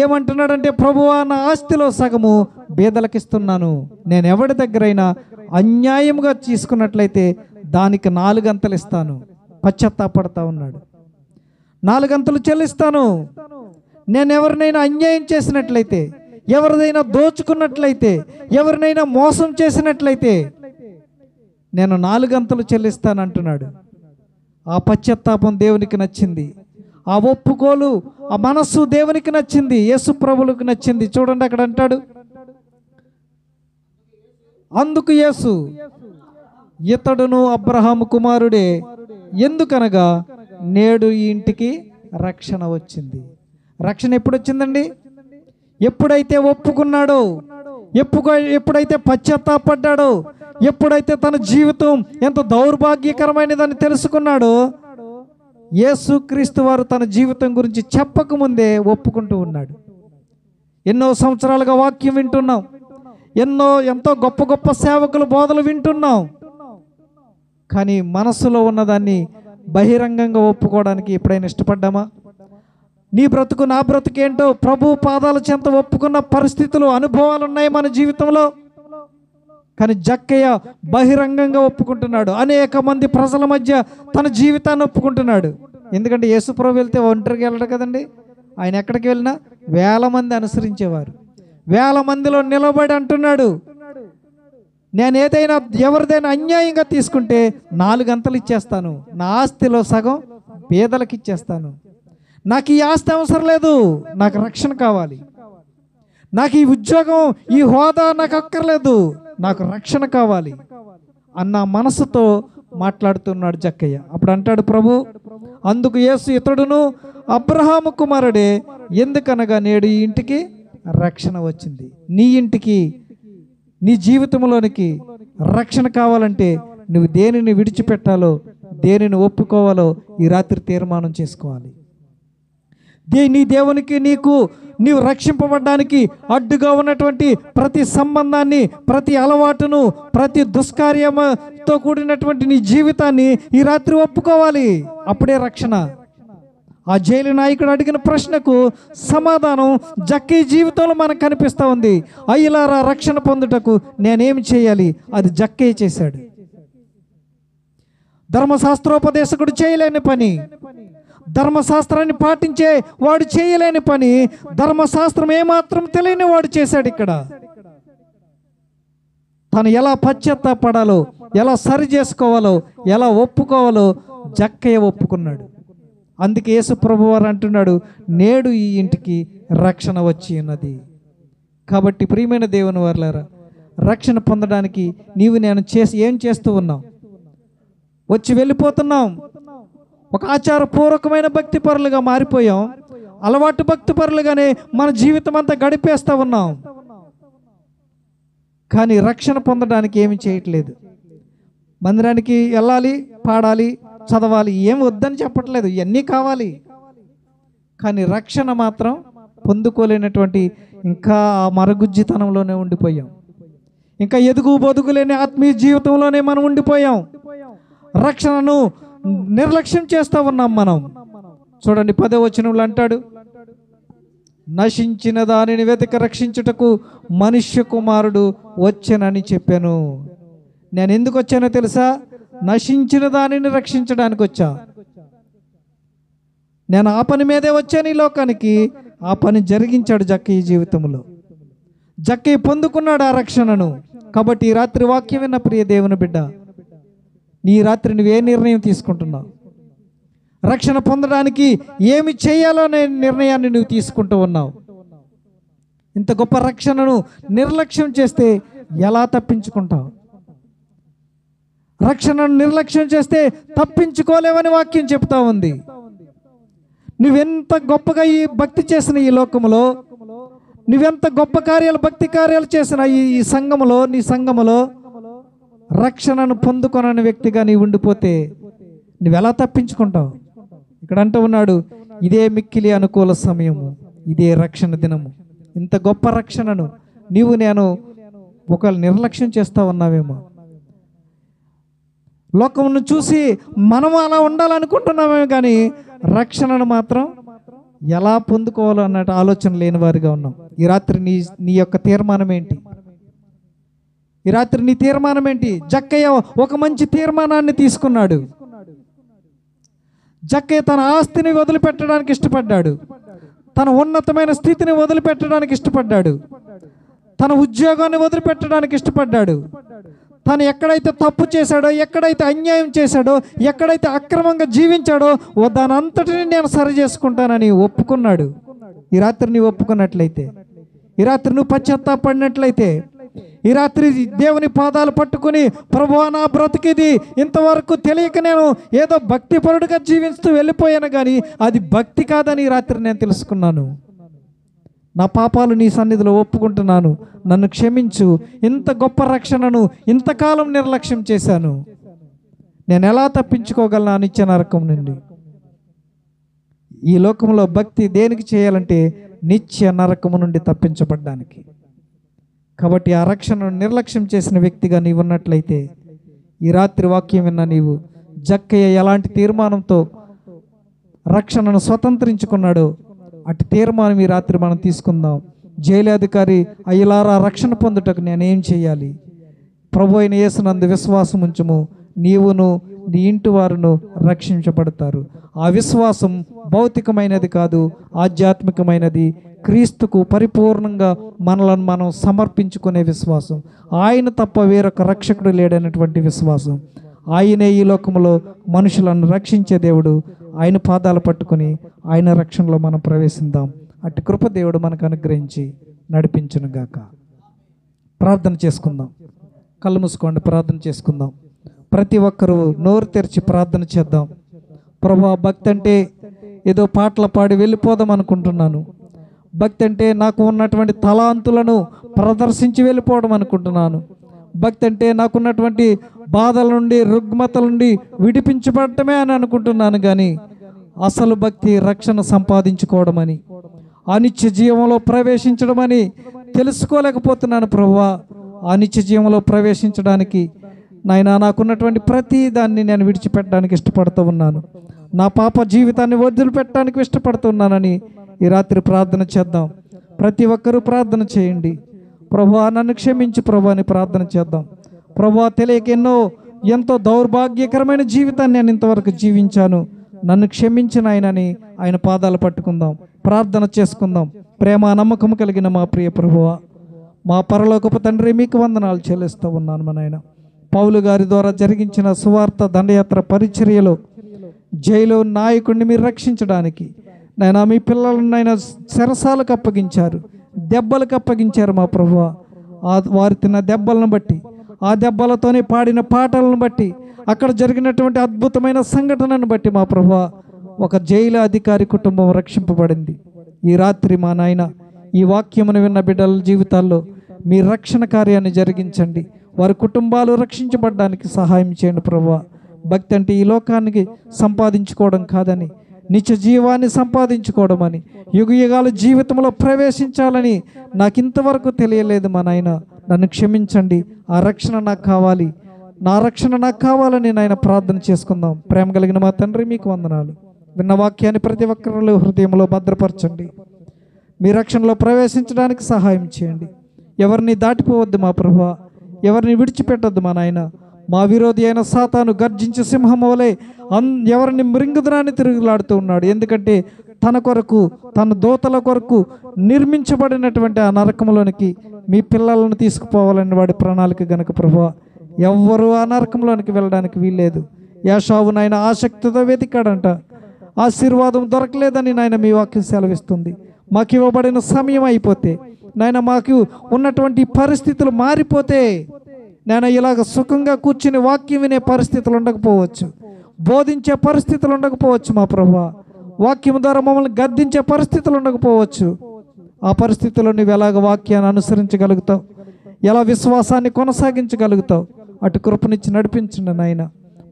S1: ఏమంటున్నాడంటే, ప్రభువా, నా ఆస్తిలో సగము బీదలకిస్తున్నాను. నేను ఎవరి దగ్గరైనా అన్యాయంగా తీసుకున్నట్లయితే దానికి 4 గంతలు ఇస్తాను. పశ్చాత్తాపడతా ఉన్నాడు. 4 గంతలు చెల్లిస్తాను. నేను ఎవరినైనా అన్యాయం చేసినట్లయితే, ఎవరిదైనా దోచుకున్నట్లయితే, ఎవరినైనా మోసం చేసినట్లయితే నేను 4 గంతలు చెల్లిస్తాను అంటున్నాడు. ఆ పశ్చాత్తాపం దేవునికి నచ్చింది. ఆ ఒప్పుకోలు, ఆ మనస్సు దేవునికి నచ్చింది, యేసు ప్రభువులకు నచ్చింది. చూడండి అక్కడ అంటాడు, అందుకు యేసు, ఇతడును అబ్రహాము కుమారుడే, ఎందుకనగా నేడు ఈ ఇంటికి రక్షణ వచ్చింది. రక్షణ ఎప్పుడు వచ్చిందండి? ఎప్పుడైతే ఒప్పుకున్నాడో, ఎప్పుడైతే పశ్చాత్తాపడ్డాడో, ఎప్పుడైతే తన జీవితం ఎంత దౌర్భాగ్యకరమైనదని తెలుసుకున్నాడో, యేసుక్రీస్తు వారు తన జీవితం గురించి చెప్పకముందే ఒప్పుకుంటూ ఉన్నాడు. ఎన్నో సంవత్సరాలుగా వాక్యం వింటున్నాం, ఎంతో గొప్ప గొప్ప సేవకుల బోధలు వింటున్నాం. కానీ మనస్సులో ఉన్నదాన్ని బహిరంగంగా ఒప్పుకోవడానికి ఎప్పుడైనా ఇష్టపడ్డామా? నీ బ్రతుకు నా బ్రతుకు ఏంటో ప్రభు పాదాల చెంత ఒప్పుకున్న పరిస్థితులు, అనుభవాలు ఉన్నాయి మన జీవితంలో. కానీ జక్కయ్య బహిరంగంగా ఒప్పుకుంటున్నాడు. అనేక మంది ప్రజల మధ్య తన జీవితాన్ని ఒప్పుకుంటున్నాడు. ఎందుకంటే యేసు ప్రభు వెళ్తే ఒంటరికి వెళ్ళడు కదండి. ఆయన ఎక్కడికి వెళ్ళినా 1000 మంది అనుసరించేవారు. 1000 మందిలో నిలబడి అంటున్నాడు, నేను ఏదైనా ఎవరిదైనా అన్యాయంగా తీసుకుంటే 4 గంతలు ఇచ్చేస్తాను. నా ఆస్తిలో సగం పేదలకు ఇచ్చేస్తాను. నాకు ఈ ఆస్తి అవసరం లేదు, నాకు రక్షణ కావాలి. నాకు ఈ ఉద్యోగం, ఈ హోదా నాకు అక్కర్లేదు, నాకు రక్షణ కావాలి అన్న మనసుతో మాట్లాడుతున్నాడు జక్కయ్య. అప్పుడు అంటాడు ప్రభు, అందుకు యేసు, ఇతడును అబ్రహాము కుమారుడే, ఎందుకనగా నేడు ఈ ఇంటికి రక్షణ వచ్చింది. నీ ఇంటికి, నీ జీవితంలోనికి రక్షణ కావాలంటే నువ్వు దేనిని విడిచిపెట్టాలో, దేనిని ఒప్పుకోవాలో ఈ రాత్రి తీర్మానం చేసుకోవాలి. నీ దేవునికి, నీవు రక్షింపబడడానికి అడ్డుగా ఉన్నటువంటి ప్రతి సంబంధాన్ని, ప్రతి అలవాటును, ప్రతి దుష్కార్యంతో కూడినటువంటి నీ జీవితాన్ని ఈ రాత్రి ఒప్పుకోవాలి. అప్పుడే రక్షణ. ఆ జైలు నాయకుడు అడిగిన ప్రశ్నకు సమాధానం జక్కయ్య జీవితంలో మనకు కనిపిస్తూ ఉంది. అయ్యలారా, రక్షణ పొందుటకు నేనేమి చేయాలి? అది జక్కయ్య చేశాడు. ధర్మశాస్త్రోపదేశకుడు చేయలేని పని, ధర్మశాస్త్రాన్ని పాటించే వాడు చేయలేని పని, ధర్మశాస్త్రం ఏమాత్రం తెలియని వాడు చేశాడు. ఇక్కడ తను ఎలా పశ్చాత్తాపడాలో, ఎలా సరి చేసుకోవాలో, ఎలా ఒప్పుకోవాలో జక్కయ్య ఒప్పుకున్నాడు. అందుకే యేసు ప్రభువు వారు అంటున్నాడు, నేడు ఈ ఇంటికి రక్షణ వచ్చి ఉన్నది. కాబట్టి ప్రియమైన దేవుని వారలారా, రక్షణ పొందడానికి నీవు నేను ఏం చేస్తూ ఉన్నాం? వచ్చి వెళ్ళిపోతున్నాం. ఒక ఆచారపూర్వకమైన భక్తి పరులుగా మారిపోయాం. అలవాటు భక్తి పరులుగానే మన జీవితం అంతా గడిపేస్తూ ఉన్నాం. కానీ రక్షణ పొందడానికి ఏమి చేయట్లేదు. మందిరానికి వెళ్ళాలి, పాడాలి, చదవాలి, ఏం వద్దని చెప్పట్లేదు, ఇవన్నీ కావాలి. కానీ రక్షణ మాత్రం పొందుకోలేనటువంటి ఇంకా ఆ మరుగుజ్జితనంలోనే ఉండిపోయాం. ఇంకా ఎదుగు బొదుగులేని ఆత్మీయ జీవితంలోనే మనం ఉండిపోయాం. రక్షణను నిర్లక్ష్యం చేస్తూ ఉన్నాం మనం. చూడండి, 10వ వచనంలో అంటాడు, నశించిన దానిని వెతికి రక్షించుటకు మనుష్య కుమారుడు వచ్చానని చెప్పాను. నేను ఎందుకు వచ్చానో తెలుసా? నశించిన దానిని రక్షించడానికి వచ్చా. నేను ఆ పని మీదే వచ్చాను ఈ లోకానికి. ఆ పని జరిగించాడు జక్కయ్య జీవితంలో. జక్కయ్య పొందుకున్నాడు ఆ రక్షణను. కాబట్టి ఈ రాత్రి వాక్యం విన్న ప్రియ దేవుని బిడ్డ, నీ రాత్రి నువ్వే నిర్ణయం తీసుకుంటున్నావు? రక్షణ పొందడానికి ఏమి చేయాలో అనే నిర్ణయాన్ని నువ్వు తీసుకుంటూ ఉన్నావు. ఇంత గొప్ప రక్షణను నిర్లక్ష్యం చేస్తే ఎలా తప్పించుకుంటావు? రక్షణను నిర్లక్ష్యం చేస్తే తప్పించుకోలేవని వాక్యం చెప్తా ఉంది. నువ్వెంత గొప్పగా ఈ భక్తి చేసిన ఈ లోకములో, నువ్వెంత గొప్ప కార్యాలు, భక్తి కార్యాలు చేసిన ఈ సంఘములో, నీ సంఘములో రక్షణను పొందుకొనని వ్యక్తిగా నీవు ఉండిపోతే నువ్వెలా తప్పించుకుంటావు? ఇక్కడ అంటూ ఉన్నాడు, ఇదే మిక్కిలి అనుకూల సమయము, ఇదే రక్షణ దినము. ఇంత గొప్ప రక్షణను నీవు నేను ఒకవేళ నిర్లక్ష్యం చేస్తూ ఉన్నావేమో. లోకమును చూసి మనం అలా ఉండాలనుకుంటున్నామేమో, కానీ రక్షణను మాత్రం ఎలా పొందుకోవాలో అన్న ఆలోచన లేని వారిగా ఉన్నాం. ఈ రాత్రి నీ యొక్క తీర్మానం ఏంటి? ఈ రాత్రి నీ తీర్మానం ఏంటి? జక్కయ్య ఒక మంచి తీర్మానాన్ని తీసుకున్నాడు. జక్కయ్య తన ఆస్తిని వదిలిపెట్టడానికి ఇష్టపడ్డాడు. తన ఉన్నతమైన స్థితిని వదిలిపెట్టడానికి ఇష్టపడ్డాడు. తన ఉద్యోగాన్ని వదిలిపెట్టడానికి ఇష్టపడ్డాడు. తను ఎక్కడైతే తప్పు చేశాడో, ఎక్కడైతే అన్యాయం చేశాడో, ఎక్కడైతే అక్రమంగా జీవించాడో దాని అంతటిని నేను సరి చేసుకుంటానని ఒప్పుకున్నాడు. ఈ రాత్రి నువ్వు ఒప్పుకున్నట్లయితే, ఈ రాత్రి నువ్వు పశ్చాత్తాపడినట్లయితే, ఈ రాత్రి దేవుని పాదాలు పట్టుకుని, ప్రభువా నా బ్రతికిది ఇంతవరకు తెలియక నేను ఏదో భక్తిపరుడుగా జీవిస్తూ వెళ్ళిపోయాను, కానీ అది భక్తి కాదని ఈ రాత్రి నేను తెలుసుకున్నాను. నా పాపాలు నీ సన్నిధిలో ఒప్పుకుంటున్నాను, నన్ను క్షమించు. ఇంత గొప్ప రక్షణను ఇంతకాలం నిర్లక్ష్యం చేశాను, నేను ఎలా తప్పించుకోగలను ఆ నిత్య నరకం నుండి? ఈ లోకంలో భక్తి దేనికి చేయాలంటే నిత్య నరకము నుండి తప్పించబడ్డానికి. కాబట్టి ఆ రక్షణను నిర్లక్ష్యం చేసిన వ్యక్తిగా నీవు ఉన్నట్లయితే, ఈ రాత్రి వాక్యం విన్న నీవు జక్కయ్య ఎలాంటి తీర్మానంతో రక్షణను స్వతంత్రించుకున్నాడో అటు తీర్మానం ఈ రాత్రి మనం తీసుకుందాం. జైలాధికారి అయ్యలారా, రక్షణ పొందుటకు నేనేం చేయాలి? ప్రభు అయిన యేసునందు విశ్వాసం ఉంచుము, నీవును నీ ఇంటి వారును రక్షించబడతారు. ఆ విశ్వాసం భౌతికమైనది కాదు, ఆధ్యాత్మికమైనది. క్రీస్తుకు పరిపూర్ణంగా మనలను మనం సమర్పించుకునే విశ్వాసం. ఆయన తప్ప వేరొక రక్షకుడు లేడనేటువంటి విశ్వాసం. ఆయనే ఈ లోకంలో మనుషులను రక్షించే దేవుడు. ఆయన పాదాలు పట్టుకుని ఆయన రక్షణలో మనం ప్రవేశిద్దాం. అట్టి కృప దేవుడు మనకు అనుగ్రహించి నడిపించునుగాక. ప్రార్థన చేసుకుందాం. కళ్ళు మూసుకోండి, ప్రార్థన చేసుకుందాం. ప్రతి ఒక్కరూ నోరు తెరిచి ప్రార్థన చేద్దాం. ప్రభువా, భక్తి అంటే ఏదో పాటలు పాడి వెళ్ళిపోదాం అనుకుంటున్నాను. భక్తి అంటే నాకు ఉన్నటువంటి తలాంతులను ప్రదర్శించి వెళ్ళిపోవడం అనుకుంటున్నాను. భక్తి అంటే నాకున్నటువంటి బాధల నుండి, రుగ్మతల నుండి విడిపించబడటమే అని అనుకుంటున్నాను. కానీ అసలు భక్తి రక్షణ సంపాదించుకోవడం అని, అనిత్య జీవంలో ప్రవేశించడం అని తెలుసుకోలేకపోతున్నాను. ప్రభువా, అనిత్య జీవంలో ప్రవేశించడానికి నాయనా నాకున్నటువంటి ప్రతి దాన్ని నేను విడిచిపెట్టడానికి ఇష్టపడుతూ ఉన్నాను. నా పాప జీవితాన్ని వదిలిపెట్టడానికి ఇష్టపడుతున్నానని ఈ రాత్రి ప్రార్థన చేద్దాం. ప్రతి ఒక్కరూ ప్రార్థన చేయండి. ప్రభువా, నన్ను క్షమించు ప్రభు అని ప్రార్థన చేద్దాం. ప్రభువా, తెలియక ఎంతో దౌర్భాగ్యకరమైన జీవితాన్ని నేను ఇంతవరకు జీవించాను, నన్ను క్షమించిన ఆయనని ఆయన పాదాలు పట్టుకుందాం, ప్రార్థన చేసుకుందాం. ప్రేమ నమ్మకం కలిగిన మా ప్రియ ప్రభువా, మా పరలోకపు తండ్రి, మీకు వందనాలు చెల్లిస్తూ ఉన్నాను. మా నాయన పౌలు గారి ద్వారా జరిగించిన సువార్త దండయాత్ర పరిచర్యలో జైలు నాయకుడిని మీరు రక్షించడానికి నాయన మీ పిల్లలను నాయన చెరసాలకు అప్పగించారు, దెబ్బలకు అప్పగించారు మా ప్రభువా. వారు తిన్న దెబ్బలను బట్టి, ఆ దెబ్బలతోనే పాడిన పాటలను బట్టి, అక్కడ జరిగినటువంటి అద్భుతమైన సంఘటనను బట్టి మా ప్రభువా ఒక జైలు అధికారి కుటుంబం రక్షింపబడింది. ఈ రాత్రి మా నాయన ఈ వాక్యమును విన్న బిడ్డల జీవితాల్లో మీ రక్షణ కార్యాన్ని జరిగించండి. వారి కుటుంబాలు రక్షించబడడానికి సహాయం చేయండి ప్రభువా. భక్తి అంటే ఈ లోకానికి సంపాదించుకోవడం కాదని, నిత్య జీవాన్ని సంపాదించుకోవడం అని, యుగ యుగాల జీవితంలో ప్రవేశించాలని నాకు ఇంతవరకు తెలియలేదు మా నాయన. నన్ను క్షమించండి. ఆ రక్షణ నాకు కావాలి, నా రక్షణ నాకు కావాలని నాయన ప్రార్థన చేసుకుందాం. ప్రేమ కలిగిన మా తండ్రి మీకు వందనాలు. విన్న వాక్యాన్ని ప్రతి ఒక్కరిలో హృదయంలో భద్రపరచండి. మీ రక్షణలో ప్రవేశించడానికి సహాయం చేయండి. ఎవరిని దాటిపోవద్దు మా ప్రభువా, ఎవరిని విడిచిపెట్టద్దు మా నాయన. మా విరోధి అయిన సాతాను గర్జించే సింహం వలె ఎవరిని మృంగుదరాన్ని తిరుగులాడుతూ ఉన్నాడు. ఎందుకంటే తన కొరకు, తన దూతల కొరకు నిర్మించబడినటువంటి ఆ నరకంలోనికి మీ పిల్లలను తీసుకుపోవాలని వాడి ప్రణాళిక గనుక ప్రభువా, ఎవ్వరూ ఆ నరకంలోనికి వెళ్ళడానికి వీల్లేదు. యాషావు నాయన ఆసక్తితో వెతికాడంట, ఆశీర్వాదం దొరకలేదని నాయన మీ వాక్యం సెలవిస్తుంది. మాకు ఇవ్వబడిన సమయం అయిపోతే నాయన, మాకు ఉన్నటువంటి పరిస్థితులు మారిపోతే నేను ఇలాగ సుఖంగా కూర్చుని వాక్యం వినే పరిస్థితులు ఉండకపోవచ్చు, బోధించే పరిస్థితులు ఉండకపోవచ్చు మా ప్రభువా, వాక్యం ద్వారా మమ్మల్ని గద్దించే పరిస్థితులు ఉండకపోవచ్చు. ఆ పరిస్థితుల్లో నువ్వు ఎలాగ వాక్యాన్ని అనుసరించగలుగుతావు, ఎలా విశ్వాసాన్ని కొనసాగించగలుగుతావు, అటు కృపనిచ్చి నడిపించండి నాయన.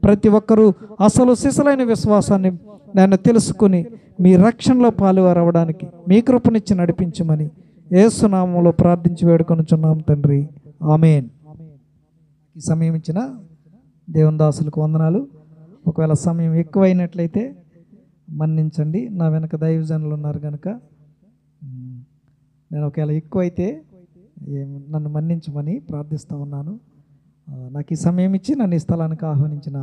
S1: ప్రతి ఒక్కరూ అసలు సిసలైన విశ్వాసాన్ని నేను తెలుసుకుని మీ రక్షణలో పాలువారవడానికి మీ కృపనిచ్చి నడిపించమని యేసు నామములో ప్రార్థించి వేడుకొనుచున్నాం తండ్రి, ఆమేన్. ఈ సమయం ఇచ్చిన దేవుని దాసులకు వందనాలు. ఒకవేళ సమయం ఎక్కువైనట్లయితే మన్నించండి. నా వెనక దైవజనులు ఉన్నారు కనుక నేను ఒకవేళ ఎక్కువైతే నన్ను మన్నించమని ప్రార్థిస్తూ ఉన్నాను. నాకు ఈ సమయం ఇచ్చి నన్ను ఈ స్థలానికి ఆహ్వానించిన